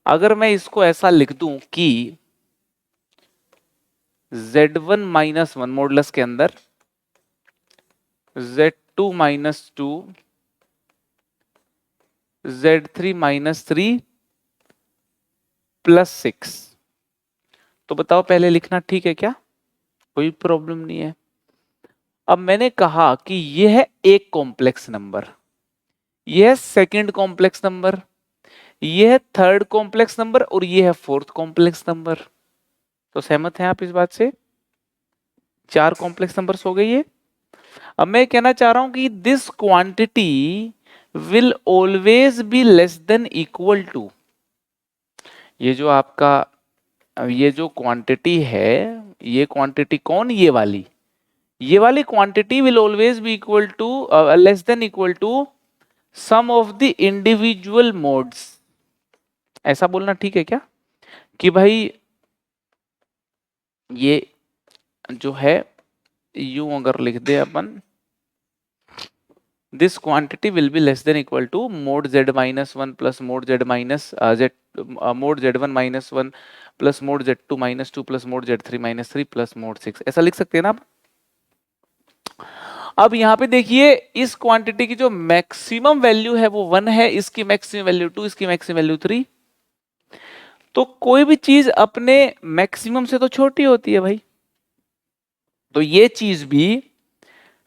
Speaker 1: अगर मैं इसको ऐसा लिख दूं कि Z1 माइनस वन मॉडुलस के अंदर Z2 minus to, Z3 minus three plus six, तो बताओ पहले लिखना ठीक है क्या? कोई प्रॉब्लम नहीं है। अब मैंने कहा कि यह है एक कॉम्प्लेक्स नंबर, यह है सेकंड कॉम्प्लेक्स नंबर, यह है थर्ड कॉम्प्लेक्स नंबर और यह है फोर्थ कॉम्प्लेक्स नंबर। तो सहमत हैं आप इस बात से? चार कॉम्प्लेक्स नंबर्स हो गए ये। अब मैं कहना चाह रहा हूं कि this quantity will always be less than equal to, ये जो आपका ये जो क्वांटिटी है, ये क्वांटिटी कौन? ये वाली quantity will always be equal to less than equal to sum of the individual mods. ऐसा बोलना ठीक है क्या कि भाई ये जो है यूं अगर लिख दे अपन, this quantity will be less than equal to mod z minus one plus mod z minus z, mod z1 minus one plus mod z2 minus two plus mod z3 minus three plus mod 6। ऐसा लिख सकते हैं ना आप। अब यहां पे देखिए, इस क्वांटिटी की जो मैक्सिमम वैल्यू है वो 1 है, इसकी मैक्सिमम वैल्यू 2, इसकी मैक्सिमम वैल्यू 3। तो कोई भी चीज अपने मैक्सिमम से तो छोटी होती है भाई, तो ये चीज भी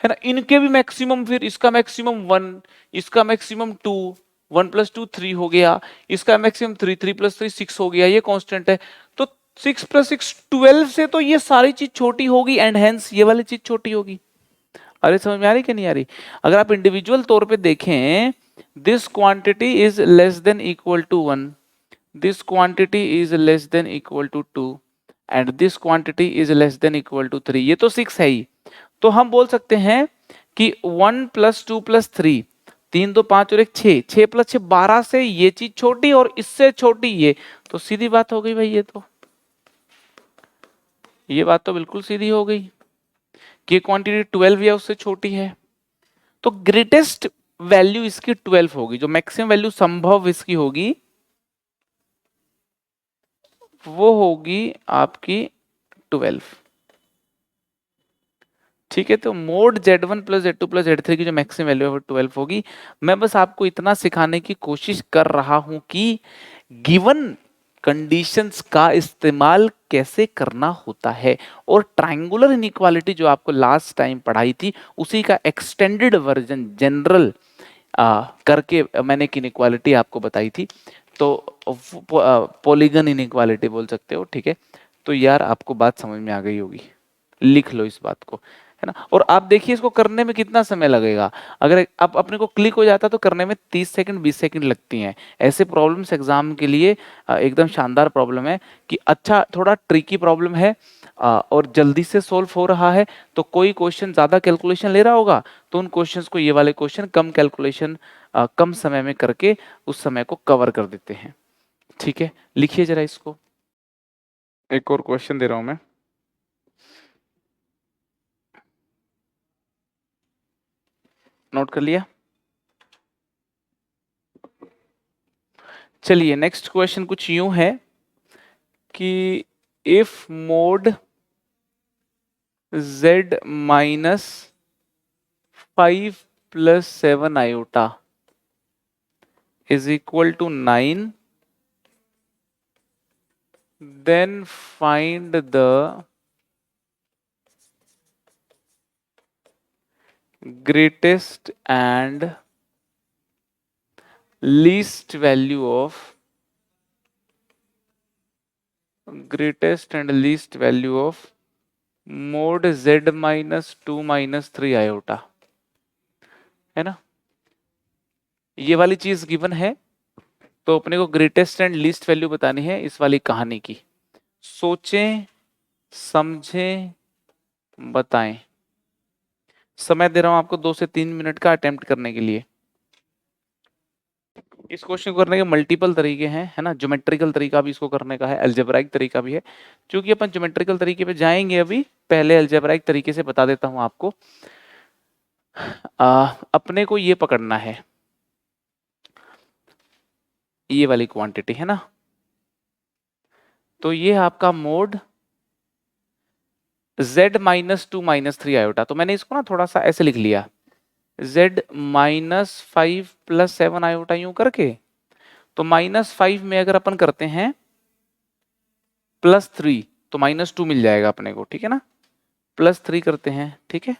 Speaker 1: है ना, इनके भी मैक्सिमम, फिर इसका मैक्सिमम 1, इसका मैक्सिमम 2, 1 प्लस 2 3 हो गया, इसका मैक्सिमम 3, 3 प्लस 3 6 हो गया, ये कांस्टेंट है। तो 6 प्लस 6 12 से तो ये सारी चीज छोटी होगी एंड हेंस ये वाली चीज छोटी होगी। अरे समझ में आ रही कि नहीं आ रही? अगर आप इंडिविजुअल तौर पे देखें, this quantity is less than equal to 1, this quantity is less than equal to 2 and this quantity is less than equal to 3। ये तो 6 है ही, तो हम बोल सकते हैं कि 1 प्लस 2 प्लस 3, 3 2 5 और 1 6, 6 प्लस 6 12 से ये चीज छोटी और इससे छोटी ये, तो सीधी बात हो गई भाई। ये बात तो बिल्कुल सीधी हो गई कि क्वांटिटी 12 या उससे छोटी है, तो ग्रेटेस्ट वैल्यू इसकी 12 होगी, जो मैक्सिमम वैल्यू संभव इसकी होगी वो होगी आपकी 12। ठीक है, तो mode Z1 plus Z2 plus Z3 की जो मैक्सिमम वैल्यू है वो 12 होगी। मैं बस आपको इतना सिखाने की कोशिश कर रहा हूं कि गिवन कंडीशंस का इस्तेमाल कैसे करना होता है, और ट्रायंगुलर इनइक्वालिटी जो आपको लास्ट टाइम पढ़ाई थी उसी का एक्सटेंडेड वर्जन जनरल करके मैंने एक इनइक्वालिटी आपको बताई थी, तो पॉलीगन इनइक्वालिटी बोल सकते हो। ठीक है, तो यार आपको बात समझ में आ गई होगी, लिख लो इस बात को, है ना। और आप देखिए इसको करने में कितना समय लगेगा। अगर आप अपने को क्लिक हो जाता तो करने में 30 सेकंड 20 सेकंड लगती हैं। ऐसे प्रॉब्लम्स एग्जाम के लिए एकदम शानदार प्रॉब्लम है कि अच्छा थोड़ा ट्रिकी प्रॉब्लम है और जल्दी से सोल्व हो रहा है। तो कोई क्वेश्चन ज्यादा कैलकुलेशन ले रहा होगा तो उन क्वेश्चंस को ये वाले क्वेश्चन कम कैलकुलेशन कम समय में करके उस समय को कवर कर देते हैं। ठीक है, लिखिए जरा इसको। एक और क्वेश्चन दे रहा हूं मैं, नोट कर लिया? चलिए नेक्स्ट क्वेश्चन कुछ यूं है कि if mod z minus 5 plus 7 iota is equal to 9, then find the greatest and least value of mod z minus 2 minus 3 iota, है ना। ये वाली चीज गिवन है, तो अपने को ग्रेटेस्ट एंड लीस्ट वैल्यू बतानी है इस वाली कहानी की। सोचें समझें बताएं। समय दे रहा हूं आपको 2 से 3 मिनट का अटेम्प्ट करने के लिए। इस क्वेश्चन को करने के मल्टीपल तरीके हैं, है ना। ज्योमेट्रिकल तरीका भी इसको करने का है, अलजेब्राइक तरीका भी है। क्योंकि अपन ज्योमेट्रिकल तरीके पे जाएंगे अभी, पहले अलजेब्राइक तरीके से बता देता हूं आपको। अपने को ये पकड़ना है, ये वाली क्वांटिटी है ना, तो ये आपका मोड z -2 - 3 आयोटा। तो मैंने इसको ना थोड़ा सा ऐसे लिख लिया, z -5 + 7 आयोटा यूं करके। तो -5 में अगर अपन करते हैं +3 तो -2 मिल जाएगा अपने को, ठीक है ना। +3 करते हैं, ठीक है,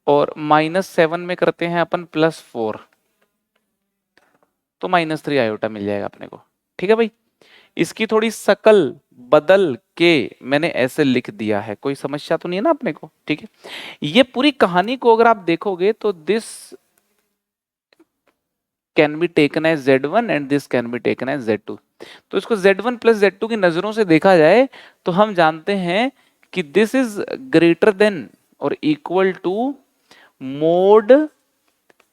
Speaker 1: और -7 में करते हैं अपन +4 तो -3 आयोटा मिल जाएगा अपने को, ठीक है भाई। इसकी थोड़ी शकल बदल के मैंने ऐसे लिख दिया है, कोई समस्या तो नहीं है ना अपने को, ठीक है। ये पूरी कहानी को अगर आप देखोगे तो this can be taken as Z1 and this can be taken as Z2। तो इसको Z1 + Z2 की नजरों से देखा जाए तो हम जानते हैं कि दिस इज ग्रेटर देन और equal to mod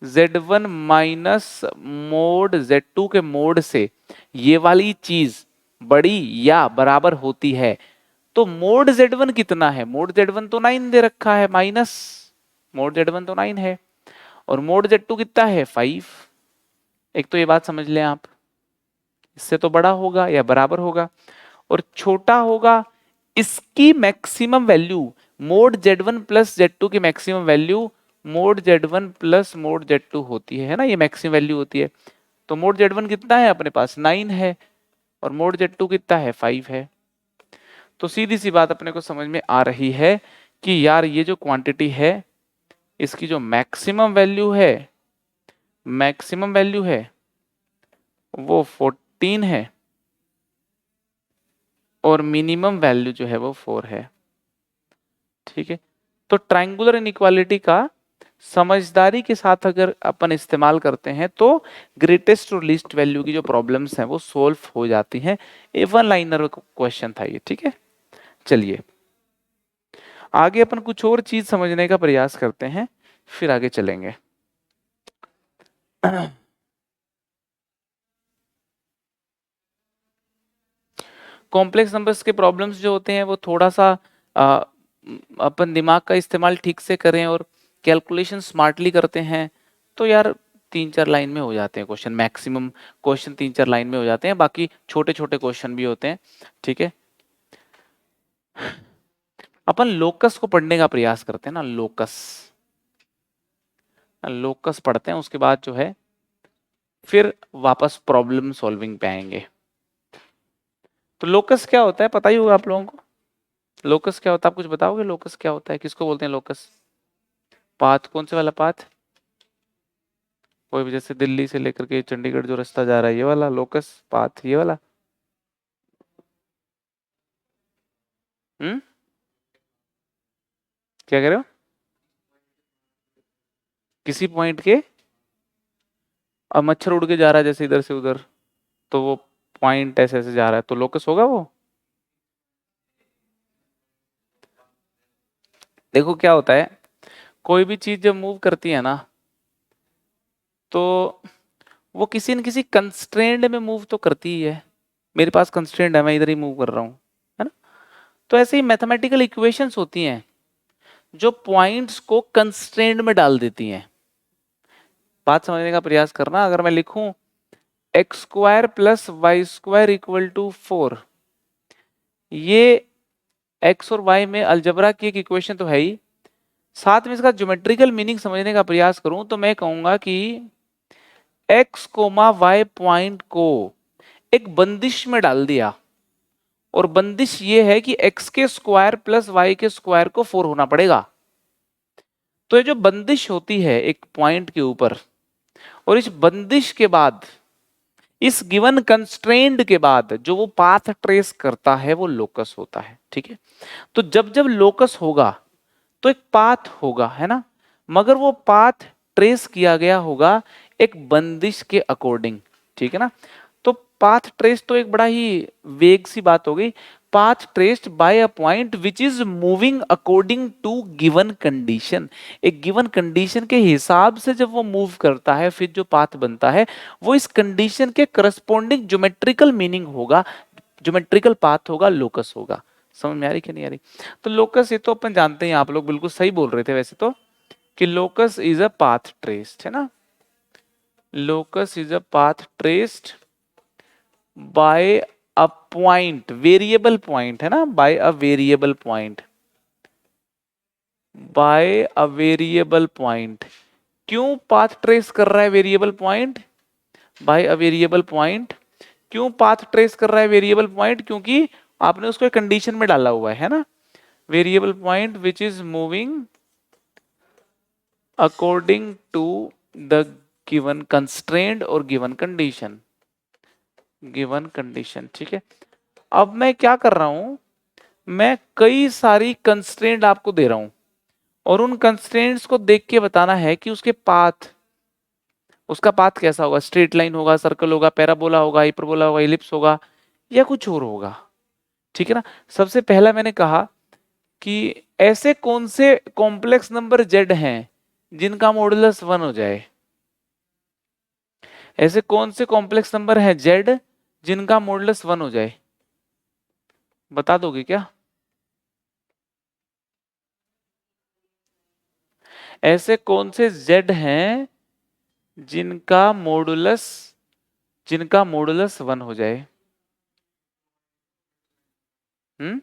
Speaker 1: Z1 minus mod Z2 के मोड से ये वाली चीज बड़ी या बराबर होती है। तो मोड Z1 कितना है, मोड Z1 तो 9 दे रखा है, माइनस मोड Z1 तो 9 है, और मोड Z2 कितना है 5। एक तो ये बात समझ लें आप, इससे तो बड़ा होगा या बराबर होगा, और छोटा होगा इसकी maximum value, mode Z1 + Z2 की maximum value mode Z1 + mode Z2 होती है ना, ये मैक्सिमम वैल्यू होती है। तो मोड Z1 कितना है अपने पास 9 है, और मोड Z2 कितना है 5 है। तो सीधी सी बात अपने को समझ में आ रही है कि यार ये जो क्वांटिटी है इसकी जो मैक्सिमम वैल्यू है, मैक्सिमम वैल्यू है वो 14 है, और मिनिमम वैल्यू जो है वो 4 है, ठीक है। तो ट्रायंगुलर इनइक्वालिटी का समझदारी के साथ अगर अपन इस्तेमाल करते हैं तो ग्रेटेस्ट और लीस्ट वैल्यू की जो प्रॉब्लम्स हैं वो सोल्व हो जाती हैं। ए वन लाइनर क्वेश्चन था ये, ठीक है। चलिए आगे अपन कुछ और चीज समझने का प्रयास करते हैं, फिर आगे चलेंगे। कॉम्प्लेक्स नंबर्स के प्रॉब्लम्स जो होते हैं वो थोड़ा सा अपन दिमाग का इस्तेमाल ठीक से करें और कैलकुलेशन स्मार्टली करते हैं तो यार 3-4 लाइन में हो जाते हैं क्वेश्चन, मैक्सिमम क्वेश्चन 3-4 लाइन में हो जाते हैं, बाकी छोटे छोटे क्वेश्चन भी होते हैं, ठीक है। अपन लोकस को पढ़ने का प्रयास करते हैं ना, लोकस, लोकस पढ़ते हैं, उसके बाद जो है फिर वापस प्रॉब्लम सॉल्विंग पे आएंगे। तो लोकस क्या होता है पता ही होगा आप लोगों को, लोकस क्या होता है आप कुछ बताओगे, लोकस क्या होता है, किसको बोलते हैं लोकस। पाथ, कौन से वाला पाथ, कोई भी जैसे दिल्ली से लेकर के चंडीगढ़ जो रास्ता जा रहा है ये वाला लोकस पाथ, ये वाला। क्या कह रहे हो, किसी पॉइंट के, अब मच्छर उड़ के जा रहा है जैसे इधर से उधर, तो वो पॉइंट ऐसे ऐसे जा रहा है तो लोकस होगा वो। देखो क्या होता है, कोई भी चीज जब मूव करती है ना तो वो किसी न किसी कंस्ट्रेंड में मूव तो करती ही है। मेरे पास कंस्ट्रेंड है, मैं इधर ही मूव कर रहा हूँ, है ना। तो ऐसे ही मैथमेटिकल इक्वेशंस होती हैं जो पॉइंट्स को कंस्ट्रेंड में डाल देती हैं। बात समझने का प्रयास करना, अगर मैं लिखूं x² + y² = 4, ये x और y में अलजबरा की एक इक्वेशन तो है ही, साथ में इसका ज्योमेट्रिकल मीनिंग समझने का प्रयास करूं तो मैं कहूंगा कि x, y पॉइंट को एक बंदिश में डाल दिया, और बंदिश ये है कि x के स्क्वायर + y के स्क्वायर को 4 होना पड़ेगा। तो ये जो बंदिश होती है एक पॉइंट के ऊपर, और इस बंदिश के बाद, इस गिवन कंस्ट्रेंट के बाद जो वो पाथ ट्रेस करता है वो लोकस होता है, ठीक है। तो जब जब लोकस होगा तो एक पाथ होगा, है ना, मगर वो पाथ ट्रेस किया गया होगा एक बंदिश के अकॉर्डिंग, ठीक है ना। तो पाथ ट्रेस तो एक बड़ा ही वेग सी बात हो गई, path traced by a point which is moving according to given condition. एक गिवन कंडीशन के हिसाब से जब वो मूव करता है फिर जो पाथ बनता है वो इस कंडीशन के करस्पॉन्डिंग ज्योमेट्रिकल मीनिंग होगा, ज्योमेट्रिकल पाथ होगा, लोकस होगा। समझ में आ रही कि नहीं आ रही? तो लोकस ये तो अपन जानते हैं, आप लोग बिल्कुल सही बोल रहे थे वैसे तो, कि locus is a path traced, है ना। Locus is a path traced by a point, variable point, है ना, by a variable point, by a variable point. क्यों पाथ ट्रेस कर रहा है variable point? By a variable point. क्यों path trace कर रहा है वेरिएबल पॉइंट? क्योंकि आपने उसको एक कंडीशन में डाला हुआ है ना, variable point which is moving according to the given constraint और गिवन कंडीशन, गिवन कंडीशन। ठीक है, अब मैं क्या कर रहा हूं, मैं कई सारी कंस्ट्रेंट आपको दे रहा हूं और उन कंस्ट्रेंट्स को देख के बताना है कि उसके पाथ, उसका पाथ कैसा होगा, स्ट्रेट लाइन होगा, सर्कल होगा, पैराबोला होगा, हाइपरबोला होगा, इलिप्स होगा या कुछ और होगा। ठीक है ना। सबसे पहला मैंने कहा कि ऐसे कौन से कॉम्प्लेक्स नंबर जेड हैं जिनका मॉडुलस 1 हो जाए। ऐसे कौन से कॉम्प्लेक्स नंबर हैं जेड जिनका मॉडुलस 1 हो जाए, बता दोगे क्या? ऐसे कौन से जेड हैं जिनका मॉडुलस, जिनका मॉडुलस 1 हो जाए? हम्म,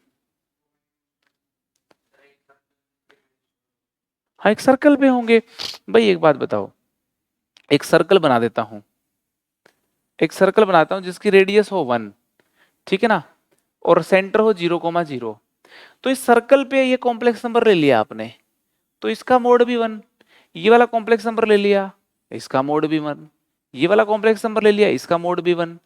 Speaker 1: हाँ एक सर्कल पे होंगे। भाई एक बात बताओ, एक सर्कल बना देता हूं, एक सर्कल बनाता हूं जिसकी रेडियस हो 1, ठीक है ना, और सेंटर हो 0,0। तो इस सर्कल पे ये कॉम्प्लेक्स नंबर ले लिया आपने, तो इसका मोड भी 1। ये वाला कॉम्प्लेक्स नंबर ले लिया, इसका मोड भी 1। ये वाला कॉम्प्लेक्स नंबर ले लिया, इसका मोड भी 1।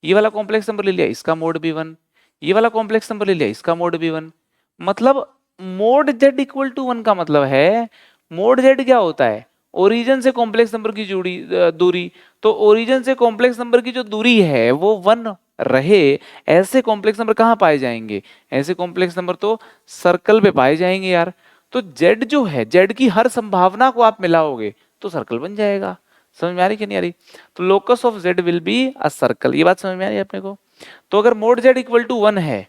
Speaker 1: ये वाला कॉम्प्लेक्स नंबर ले लिया, इसका मोड भी 1। ये वाला कॉम्प्लेक्स नंबर ले लिया, इसका मोड भी 1। मतलब मोड जेड इक्वल टू 1 का मतलब है, मोड जेड क्या होता है, ओरिजिन से कॉम्प्लेक्स नंबर की दूरी। तो ओरिजिन से कॉम्प्लेक्स नंबर की जो दूरी है वो 1 रहे, ऐसे कॉम्प्लेक्स नंबर कहाँ पाए जाएंगे? ऐसे कॉम्प्लेक्स नंबर तो सर्कल पे पाए जाएंगे यार। तो जेड जो है, जेड की हर संभावना को आप मिलाओगे तो सर्कल बन जाएगा। समझ में आ रही कि नहीं आ रही? तो locus of z will be a circle. ये बात समझ में आ रही है अपने को? तो अगर मोड जेड इक्वल टू 1 है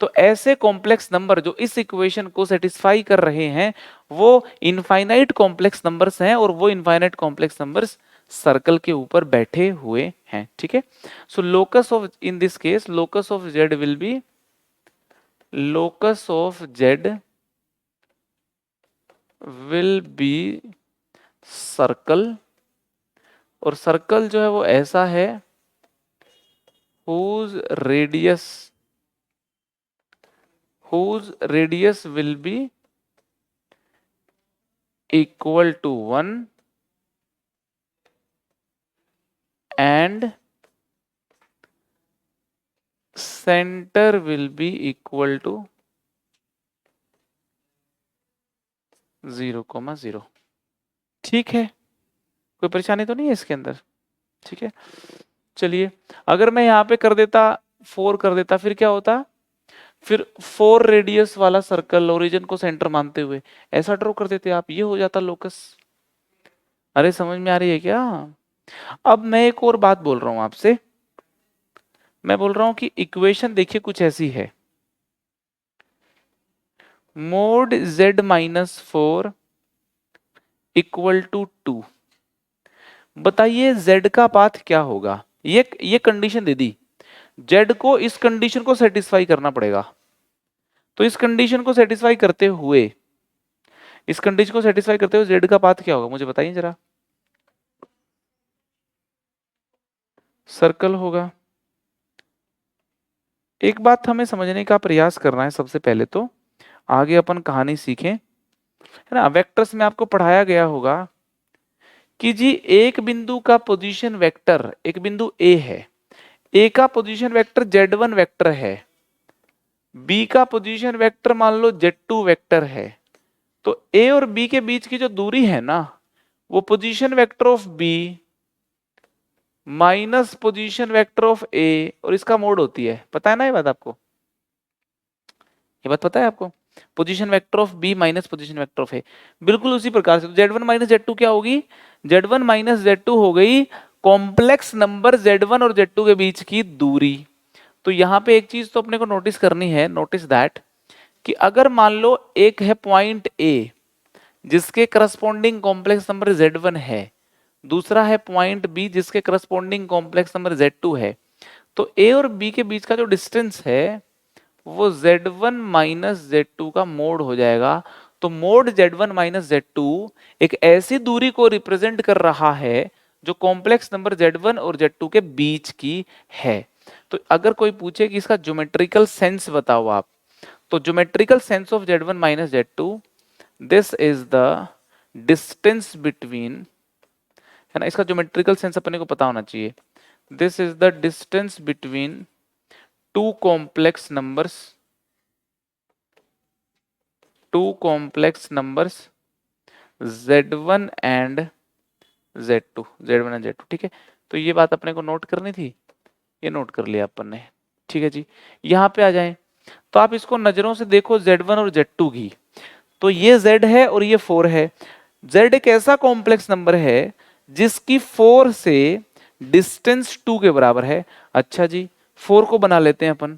Speaker 1: तो ऐसे कॉम्प्लेक्स नंबर जो इस इक्वेशन को सेटिस्फाई कर रहे हैं वो इनफाइनाइट कॉम्प्लेक्स नंबर्स हैं, और वो इनफाइनाइट कॉम्प्लेक्स नंबर्स सर्कल के ऊपर बैठे हुए हैं। ठीक है, so locus of, in this case locus of z will be, locus of z will be circle. और सर्कल जो है वो ऐसा है whose radius, whose radius will be equal to 1 and center will be equal to 0,0। ठीक है, कोई परेशानी तो नहीं है इसके अंदर? ठीक है, चलिए अगर मैं यहाँ पे कर देता 4 कर देता फिर क्या होता? फिर 4 रेडियस वाला सर्कल ओरिजिन को सेंटर मानते हुए ऐसा ड्रॉ कर देते आप, ये हो जाता लोकस। अरे समझ में आ रही है क्या? अब मैं एक और बात बोल रहा हूं आपसे, मैं बोल रहा हूं कि इक्वेशन देखिए कुछ ऐसी है, मोड z-4 इक्वल टू 2। बताइए z का पाथ क्या होगा? ये कंडीशन दे दी, z को इस कंडीशन को सेटिस्फाई करना पड़ेगा। तो इस कंडीशन को सेटिस्फाई करते हुए, इस कंडीशन को सेटिस्फाई करते हुए z का पाथ क्या होगा मुझे बताइए जरा। सर्कल होगा। एक बात हमें समझने का प्रयास करना है सबसे पहले, तो आगे अपन कहानी सीखें, है ना। वेक्टर्स में आपको पढ़ाया गया होगा कि जी एक बिंदु का पोजीशन वेक्टर, एक बिंदु ए है, ए का पोजीशन वेक्टर z1 वेक्टर है, बी का पोजीशन वेक्टर मान लो z2 वेक्टर है। तो ए और बी के बीच की जो दूरी है ना, वो position vector of B minus position vector of A, और इसका मोड होती है, पता है ना ये बात आपको? ये बात पता है आपको? Position vector of B minus position vector of A, बिल्कुल उसी प्रकार से Z1 माइनस Z2 क्या होगी? Z1 माइनस Z2 हो गई कॉम्प्लेक्स नंबर Z1 और Z2 के बीच की दूरी। तो यहाँ पे एक चीज तो अपने को नोटिस करनी है, नोटिस दैट कि अगर मान लो एक है पॉइंट ए जिसके करस्पॉन्डिंग कॉम्प्लेक्स नंबर Z1 है, दूसरा है पॉइंट बी जिसके करस्पॉन्डिंग कॉम्प्लेक्स नंबर Z2 है, तो ए और बी के बीच का जो डिस्टेंस है वो Z1 माइनस Z2 का मोड हो जाएगा। तो मोड Z1 माइनस Z2 एक ऐसी दूरी को रिप्रेजेंट कर रहा है जो कॉम्प्लेक्स नंबर Z1 और Z2 के बीच की है। तो अगर कोई पूछे कि इसका ज्योमेट्रिकल सेंस बताओ आप, तो geometrical sense of Z1 minus Z2, this is the distance between, है ना, इसका ज्योमेट्रिकल सेंस अपने को पता होना चाहिए। This is the distance between two complex numbers, two complex numbers Z1 and Z2, Z1 and Z2, ठीक है। तो ये बात अपने को नोट करनी थी, ये नोट कर लिया अपन ने, ठीक है जी। यहाँ पे आ जाएं तो आप इसको नजरों से देखो Z1 और Z2 की, तो ये Z है और ये 4 है। Z एक ऐसा कॉम्प्लेक्स नंबर है जिसकी 4 से डिस्टेंस 2 के बराबर है। अच्छा जी, 4 को बना लेते हैं अपन,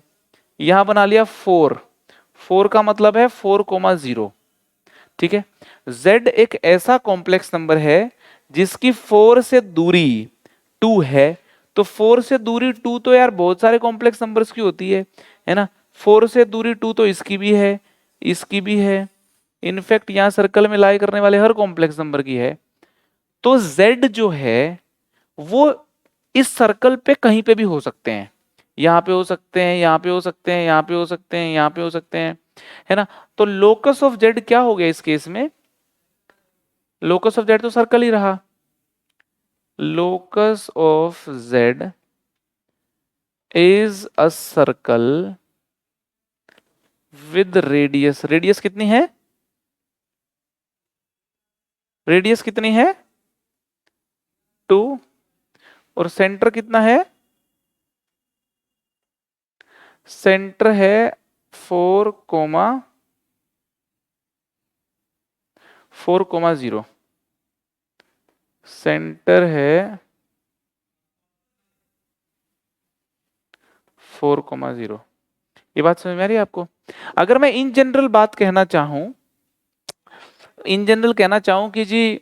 Speaker 1: यहां बना लिया 4, 4 का मतलब है 4,0, ठीक है। Z एक ऐसा कॉम्प्लेक्स नंबर है जिसकी 4 से दूरी 2 है। तो 4 से दूरी 2 तो यार बहुत सारे कॉम्प्लेक्स नंबर्स की होती है ना। 4 से दूरी 2 तो इसकी भी है, इसकी भी है, इनफैक्ट यहां सर्कल में लाई करने वाले हर कॉम्प्लेक्स नंबर की है। तो Z जो है वो इस सर्कल पे कहीं पे भी हो सकते हैं, यहाँ पे हो सकते हैं, यहाँ पे हो सकते हैं, यहाँ पे हो सकते हैं, यहाँ पे हो सकते हैं, है ना। तो लोकस ऑफ Z क्या हो गया इस केस में? लोकस ऑफ Z तो सर्कल ही रहा। Locus of Z is a circle with radius, radius कितनी है? रेडियस कितनी है? 2। और सेंटर कितना है? सेंटर है 4,0। सेंटर है 4,0। ये बात समझ में आ रही है आपको? अगर मैं इन जनरल बात कहना चाहूं, इन जनरल कहना चाहूं कि जी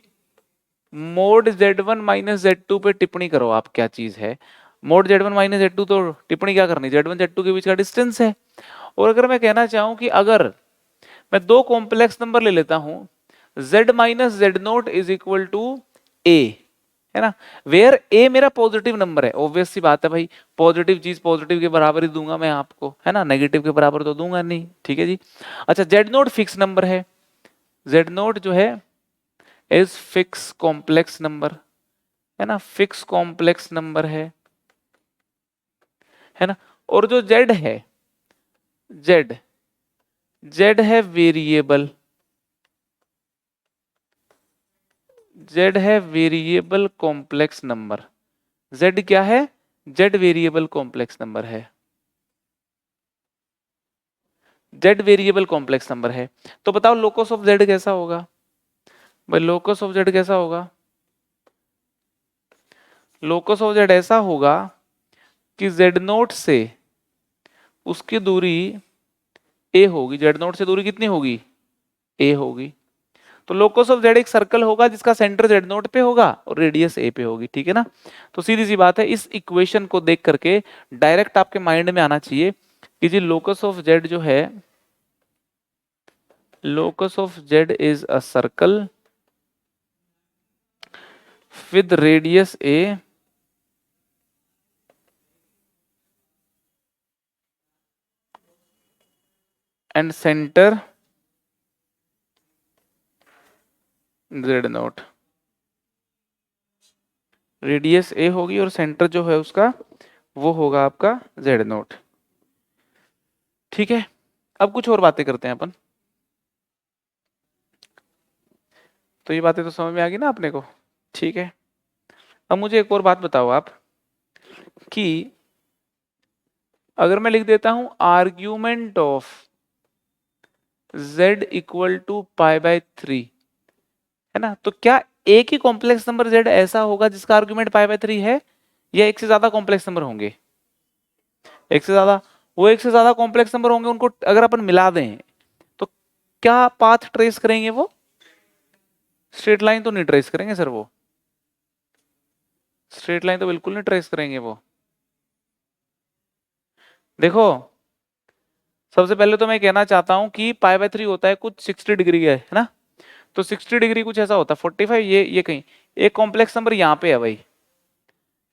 Speaker 1: मोड Z1 माइनस Z2 पे टिप्पणी करो आप, क्या चीज है मोड Z1 माइनस Z2? तो टिप्पणी क्या करनी, Z1 Z2 के बीच का डिस्टेंस है। और अगर मैं कहना चाहूं कि अगर मैं दो कॉम्प्लेक्स नंबर ले लेता हूं, Z minus Z0 is equal to A, है ना, वेयर A मेरा पॉजिटिव नंबर है, ऑब्वियस सी बात है भाई, पॉजिटिव चीज पॉजिटिव के बराबर ही दूंगा मैं आपको, है ना, नेगेटिव के बराबर तो दूंगा नहीं, ठीक है जी। अच्छा, Z0 फिक्स नंबर है, Z0 जो है इज फिक्स कॉम्प्लेक्स नंबर, है ना, फिक्स कॉम्प्लेक्स नंबर है ना। और जो Z है, Z Z है वेरिएबल, Z है वेरिएबल कॉम्प्लेक्स नंबर। Z क्या है? Z वेरिएबल कॉम्प्लेक्स नंबर है, Z वेरिएबल कॉम्प्लेक्स नंबर है। तो बताओ लोकस ऑफ Z कैसा होगा भाई? लोकस ऑफ Z कैसा होगा? लोकस ऑफ Z ऐसा होगा कि Z0 से उसकी दूरी A होगी। Z0 से दूरी कितनी होगी? A होगी। तो लोकस ऑफ Z एक सर्कल होगा जिसका सेंटर Z0 पे होगा और रेडियस A पे होगी, ठीक है ना। तो सीधी सी बात है, इस इक्वेशन को देख करके डायरेक्ट आपके माइंड में आना चाहिए कि जी लोकस ऑफ Z जो है, locus of Z is a circle with radius A and center Z0। Radius A होगी और सेंटर जो है उसका वो होगा आपका Z0, ठीक है। अब कुछ और बातें करते हैं अपन। तो ये बातें तो समझ में आ गई ना अपने को, ठीक है। अब मुझे एक और बात बताओ आप कि अगर मैं लिख देता हूं argument of z equal to π/3, है ना। तो क्या एक ही कॉम्प्लेक्स नंबर z ऐसा होगा जिसका आर्गुमेंट π/3 है, या एक से ज्यादा कॉम्प्लेक्स नंबर होंगे? एक से ज्यादा। वो एक से ज्यादा कॉम्प्लेक्स नंबर होंगे, उनको अगर अपन मिला दें तो क्या पाथ ट्रेस करेंगे वो? स्ट्रेट लाइन तो नहीं ट्रेस करेंगे सर, वो स्ट्रेट लाइन तो बिल्कुल नहीं ट्रेस करेंगे वो। देखो, सबसे पहले तो मैं कहना चाहता हूं कि π/3 होता है कुछ 60 डिग्री है ना। तो 60 डिग्री कुछ ऐसा होता है 45, ये कहीं एक कॉम्प्लेक्स नंबर यहाँ पे है भाई,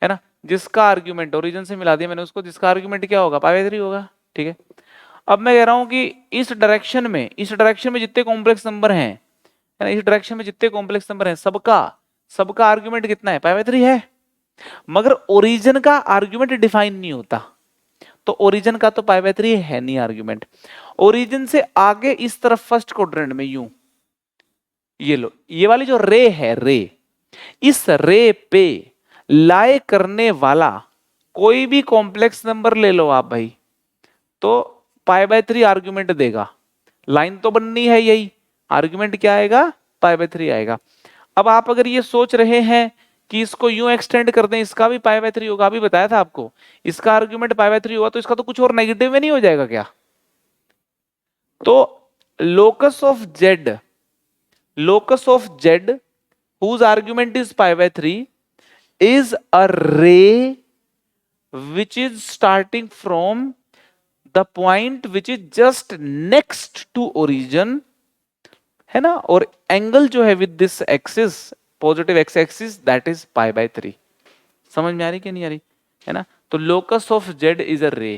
Speaker 1: है ना, जिसका आर्ग्यूमेंट ओरिजिन से मिला दिया मैंने उसको, जिसका आर्ग्यूमेंट क्या होगा, π/3 होगा, ठीक है। अब मैं कह रहा हूं कि इस डायरेक्शन में जितने कॉम्प्लेक्स नंबर हैं, है ना, इस डायरेक्शन में जितने कॉम्प्लेक्स नंबर हैं, सबका सबका आर्ग्यूमेंट कितना है, π/3 है। मगर ओरिजिन का आर्ग्यूमेंट डिफाइन नहीं होता, तो ओरिजिन का तो π/3 है नहीं आर्ग्यूमेंट। ओरिजिन से आगे इस तरफ फर्स्ट क्वाड्रेंट में यूं, ये लो, ये वाली जो रे है, रे, इस रे पे लाए करने वाला कोई भी कॉम्प्लेक्स नंबर ले लो आप भाई, तो π/3 आर्ग्यूमेंट देगा। लाइन तो बननी है यही, आर्ग्यूमेंट क्या आएगा, π/3 आएगा। अब आप अगर ये सोच रहे हैं कि इसको यूं एक्सटेंड कर दें, इसका भी π/3 होगा, अभी बताया था आपको, इसका आर्ग्यूमेंट π/3 होगा, तो इसका तो कुछ और नेगेटिव में नहीं हो जाएगा क्या? तो locus of Z, locus of z whose argument is π/3 is a ray which is starting from the point which is just next to origin, है ना, और एंगल जो है with this axis, positive x axis, that is π/3। समझ में आ रही कि नहीं आ रही, है ना। तो locus of Z is a रे,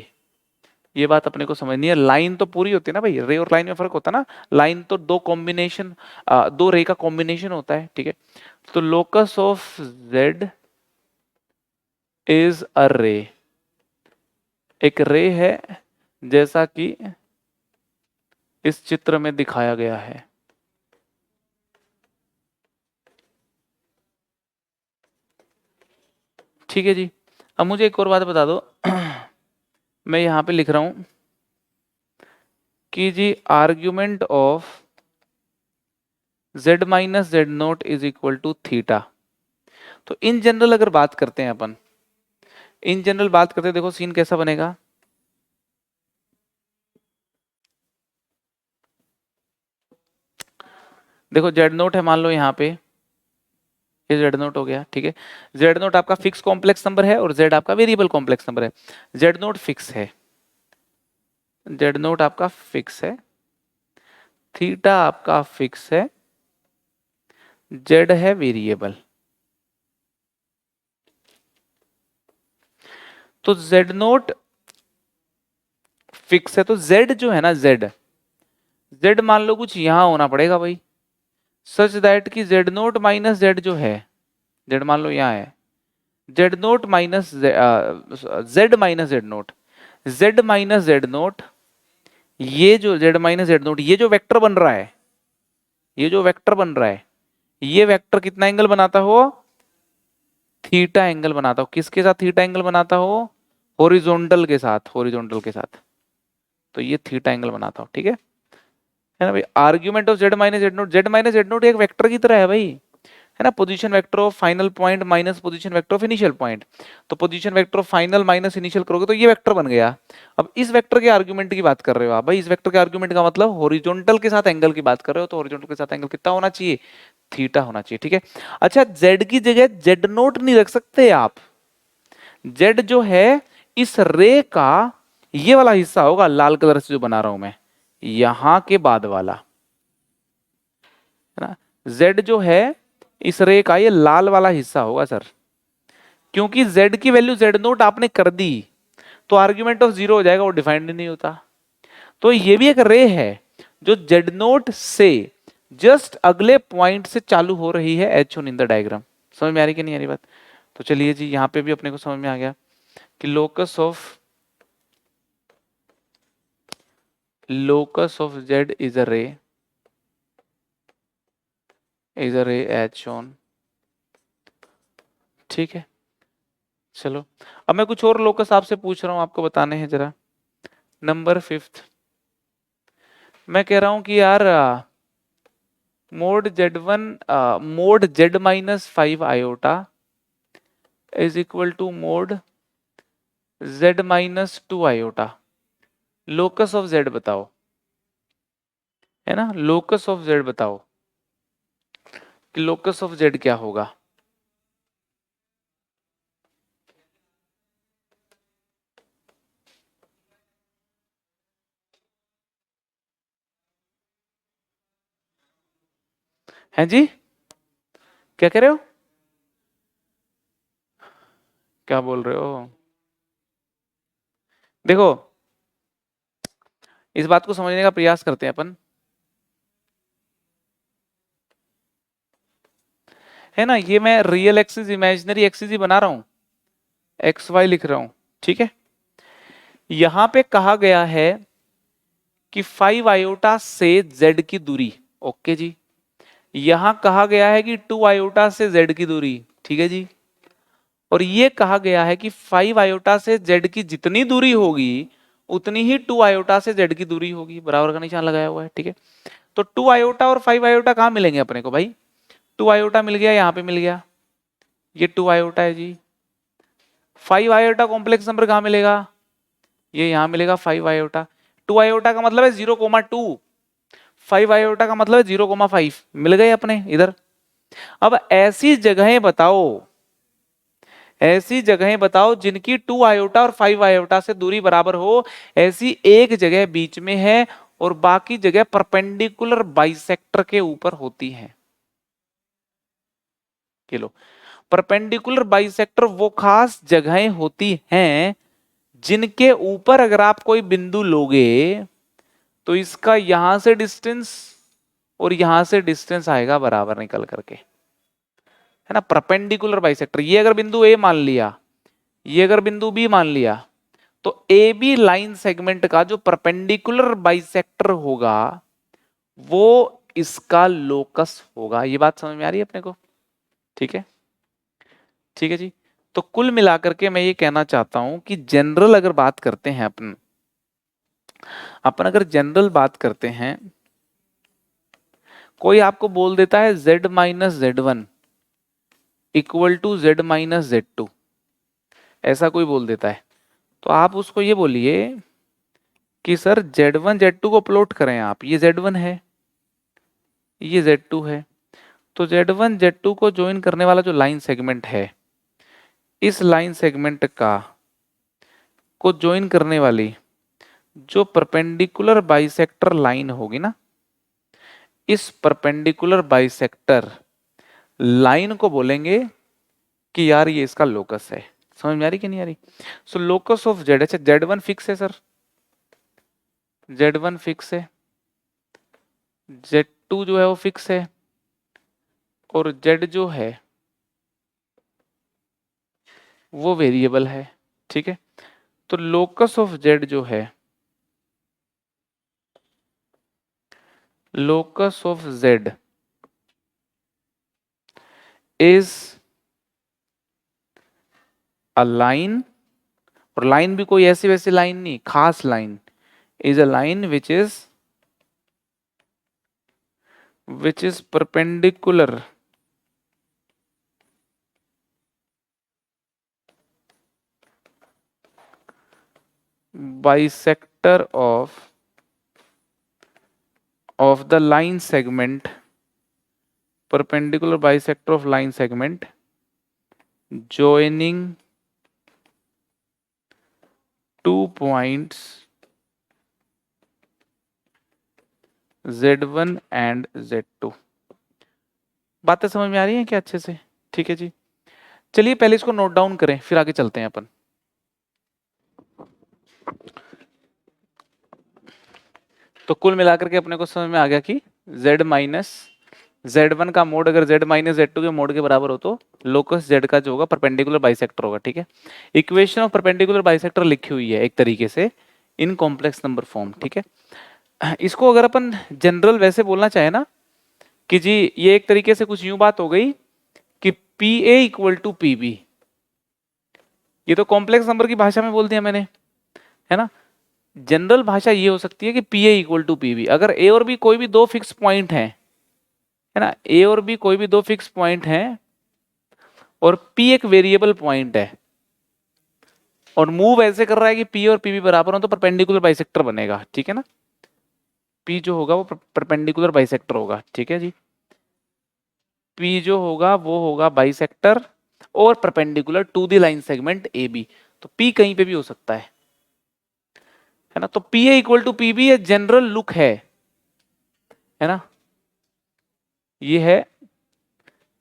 Speaker 1: ये बात अपने को समझनी है। लाइन तो पूरी होती है ना भाई, रे और लाइन में फर्क होता है ना। लाइन तो दो कॉम्बिनेशन, दो रे का कॉम्बिनेशन होता है, ठीक है। तो locus of Z is a रे, एक रे है जैसा कि इस चित्र में दिखाया गया है। ठीक है जी। अब मुझे एक और बात बता दो मैं यहां पे लिख रहा हूं कि जी argument of z minus z nought is equal to theta. तो इन जनरल अगर बात करते हैं अपन, इन जनरल बात करते हैं, देखो सीन कैसा बनेगा। देखो जेड नोट है, मान लो यहाँ पे ये जेड नोट हो गया, ठीक है। जेड नोट आपका फिक्स कॉम्प्लेक्स नंबर है और जेड आपका वेरिएबल कॉम्प्लेक्स नंबर है। जेड नोट फिक्स है, जेड नोट आपका फिक्स है, थीटा आपका फिक्स है, जेड है वेरिएबल। तो जेड नोट फिक्स है, तो जेड जो है ना, जेड जेड मान लो कुछ यहां होना पड़ेगा भाई, सच दैट कि जेड नोट माइनस जेड जो है, जेड मान लो यहाँ है, Z note minus Z minus z nought, z minus z note, ये जो जेड माइनस जेड नोट, ये जो वेक्टर बन रहा है, ये जो वेक्टर बन रहा है, ये वेक्टर कितना एंगल बनाता हो, थीटा एंगल बनाता हो। किसके साथ थीटा एंगल बनाता हो, हॉरिजॉन्टल के साथ, हॉरिजॉन्टल के साथ। तो ये थीटा एंगल बनाता हो, ठीक है ना भाई। Argument of z minus z nought, z minus z nought एक वेक्टर की तरह है भाई, है ना। Position vector of final point minus position vector of initial point, तो position vector of final minus initial करोगे तो ये वेक्टर बन गया। अब इस वेक्टर के आर्गुमेंट की बात कर रहे हो आप भाई, इस वेक्टर के आर्गुमेंट का मतलब हॉरिजॉन्टल के साथ एंगल की बात कर रहे हो, तो हॉरिजॉन्टल के साथ एंगल कितना होना चाहिए, थीटा होना चाहिए, ठीक है। अच्छा, जेड की जगह जेड नोट नहीं रख सकते आप। जेड जो है इस रे का ये वाला हिस्सा होगा, लाल कलर से जो बना रहा हूं मैं, यहां के बाद वाला, है ना। जेड जो है इस रे का ये लाल वाला हिस्सा होगा सर, क्योंकि जेड की वैल्यू जेड नोट आपने कर दी तो आर्ग्यूमेंट ऑफ जीरो हो जाएगा, वो डिफाइंड नहीं होता। तो ये भी एक रे है जो जेड नोट से जस्ट अगले पॉइंट से चालू हो रही है, एच इन द डायग्राम। समझ में आ रही कि नहीं आ रही बात? तो चलिए जी, यहां पे भी अपने को समझ में आ गया कि locus of Z is a रे, इज अ रे एच ऑन, ठीक है। चलो अब मैं कुछ और लोकस आपसे पूछ रहा हूं, आपको बताने हैं जरा। नंबर 5, मैं कह रहा हूं कि यार mod Z minus 5 iota is equal to mod Z minus 2 iota. Locus of Z बताओ, है ना, लोकस ऑफ जेड बताओ कि लोकस ऑफ जेड क्या होगा। हैं जी, क्या कह रहे हो, क्या बोल रहे हो? देखो, इस बात को समझने का प्रयास करते हैं अपन, है ना। ये मैं रियल एक्सिस इमेजिनरी एक्सिस ही बना रहा हूं, एक्स वाई लिख रहा हूं, ठीक है। यहां पे कहा गया है कि 5 आयोटा से z की दूरी, ओके जी। यहां कहा गया है कि 2 आयोटा से z की दूरी, ठीक है जी। और ये कहा गया है कि 5 आयोटा से z की जितनी दूरी होगी उतनी ही 2 आयोटा से z की दूरी होगी, बराबर का निशान लगाया हुआ है, ठीक है। तो 2 आयोटा और 5 आयोटा कहां मिलेंगे अपने को भाई? 2 आयोटा मिल गया, यहां पे मिल गया, ये 2 आयोटा है जी। 5 आयोटा कॉम्प्लेक्स नंबर कहां मिलेगा? ये यहां मिलेगा 5 आयोटा। 2 आयोटा का मतलब है 0,2, 5 आयोटा का मतलब है 0,5, मिल गए अपने इधर। अब ऐसी जगहें बताओ, ऐसी जगहें बताओ जिनकी 2 आयोटा और 5 आयोटा से दूरी बराबर हो। ऐसी एक जगह बीच में है और बाकी जगह परपेंडिकुलर बाइसेक्टर के ऊपर होती है। किलो परपेंडिकुलर बाइसेक्टर वो खास जगहें होती हैं जिनके ऊपर अगर आप कोई बिंदु लोगे तो इसका यहां से डिस्टेंस और यहां से डिस्टेंस आएगा बराबर निकल करके, है ना। परपेंडिकुलर बाइसेक्टर, ये अगर बिंदु ए मान लिया, ये अगर बिंदु बी मान लिया, तो ए बी लाइन सेगमेंट का जो परपेंडिकुलर बाइसेक्टर होगा वो इसका लोकस होगा। ये बात समझ में आ रही है अपने को? ठीक है, ठीक है जी। तो कुल मिलाकर के मैं ये कहना चाहता हूं कि जनरल अगर बात करते हैं अपन अपन अगर जनरल बात करते हैं, कोई आपको बोल देता है z minus Z one equal to Z minus Z two, ऐसा कोई बोल देता है, तो आप उसको ये बोलिए कि सर Z1 Z2 को प्लॉट करें आप, ये Z1 है, ये Z2 है, तो Z1 Z2 को ज्वाइन करने वाला जो लाइन सेगमेंट है, इस लाइन सेगमेंट का को ज्वाइन करने वाली जो परपेंडिकुलर बाइसेक्टर लाइन होगी ना, इस परपेंडिकुलर बाइसेक्टर लाइन को बोलेंगे कि यार ये इसका लोकस है। समझ में आ रही कि नहीं आ रही? सो लोकस ऑफ जेड, अच्छा Z1 फिक्स है सर, Z1 फिक्स है, Z2 जो है वो फिक्स है, और Z जो है वो वेरिएबल है, ठीक है। तो लोकस ऑफ जेड जो है, locus of Z is a line, और लाइन भी कोई ऐसी वैसी लाइन नहीं, खास line, is a line which is perpendicular bisector of the line segment, perpendicular bisector of line segment joining two points Z1 and Z2। बातें समझ में आ रही हैं क्या अच्छे से? ठीक है जी, चलिए पहले इसको नोट डाउन करें फिर आगे चलते हैं अपन। तो कुल मिलाकर के अपने को समझ में आ गया कि Z माइनस Z1 का मोड अगर Z माइनस Z2 के मोड के बराबर हो तो लोकस Z का जो होगा परपेंडिकुलर बाइसेक्टर होगा, ठीक है। इक्वेशन ऑफ परपेंडिकुलर बाइसेक्टर लिखी हुई है एक तरीके से इन कॉम्प्लेक्स नंबर फॉर्म, ठीक है। इसको अगर अपन जनरल वैसे बोलना चाहे ना कि जी ये एक तरीके से कुछ यूं बात हो गई कि P A equal to P B, ये तो कॉम्प्लेक्स नंबर की भाषा में बोल दिया मैंने, है ना। जनरल भाषा ये हो सकती है कि P A equal to P B. अगर ए और बी कोई भी दो फिक्स पॉइंट है ना, ए और बी कोई भी दो फिक्स पॉइंट हैं और पी एक वेरिएबल पॉइंट है और मूव ऐसे कर रहा है कि पी और पी बी बराबर हो, तो परपेंडिकुलर बाइसेक्टर बनेगा, ठीक है ना। पी जो होगा वो परपेंडिकुलर बाइसेक्टर होगा, ठीक है जी। पी जो होगा वो होगा बाइसेक्टर और perpendicular to the line segment A B. तो पी कहीं पे भी हो सकता है ना। तो P A equal to P B general look है ना, ये है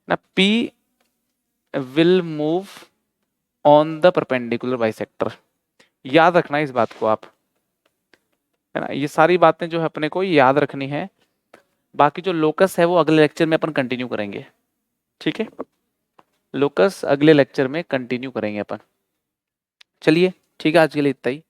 Speaker 1: ना, P will move on the perpendicular bisector. याद रखना इस बात को आप, है ना। ये सारी बातें जो है अपने को याद रखनी है। बाकी जो लोकस है वो अगले लेक्चर में अपन कंटिन्यू करेंगे, ठीक है। लोकस अगले लेक्चर में कंटिन्यू करेंगे अपन। चलिए ठीक है, आज के लिए इतना ही।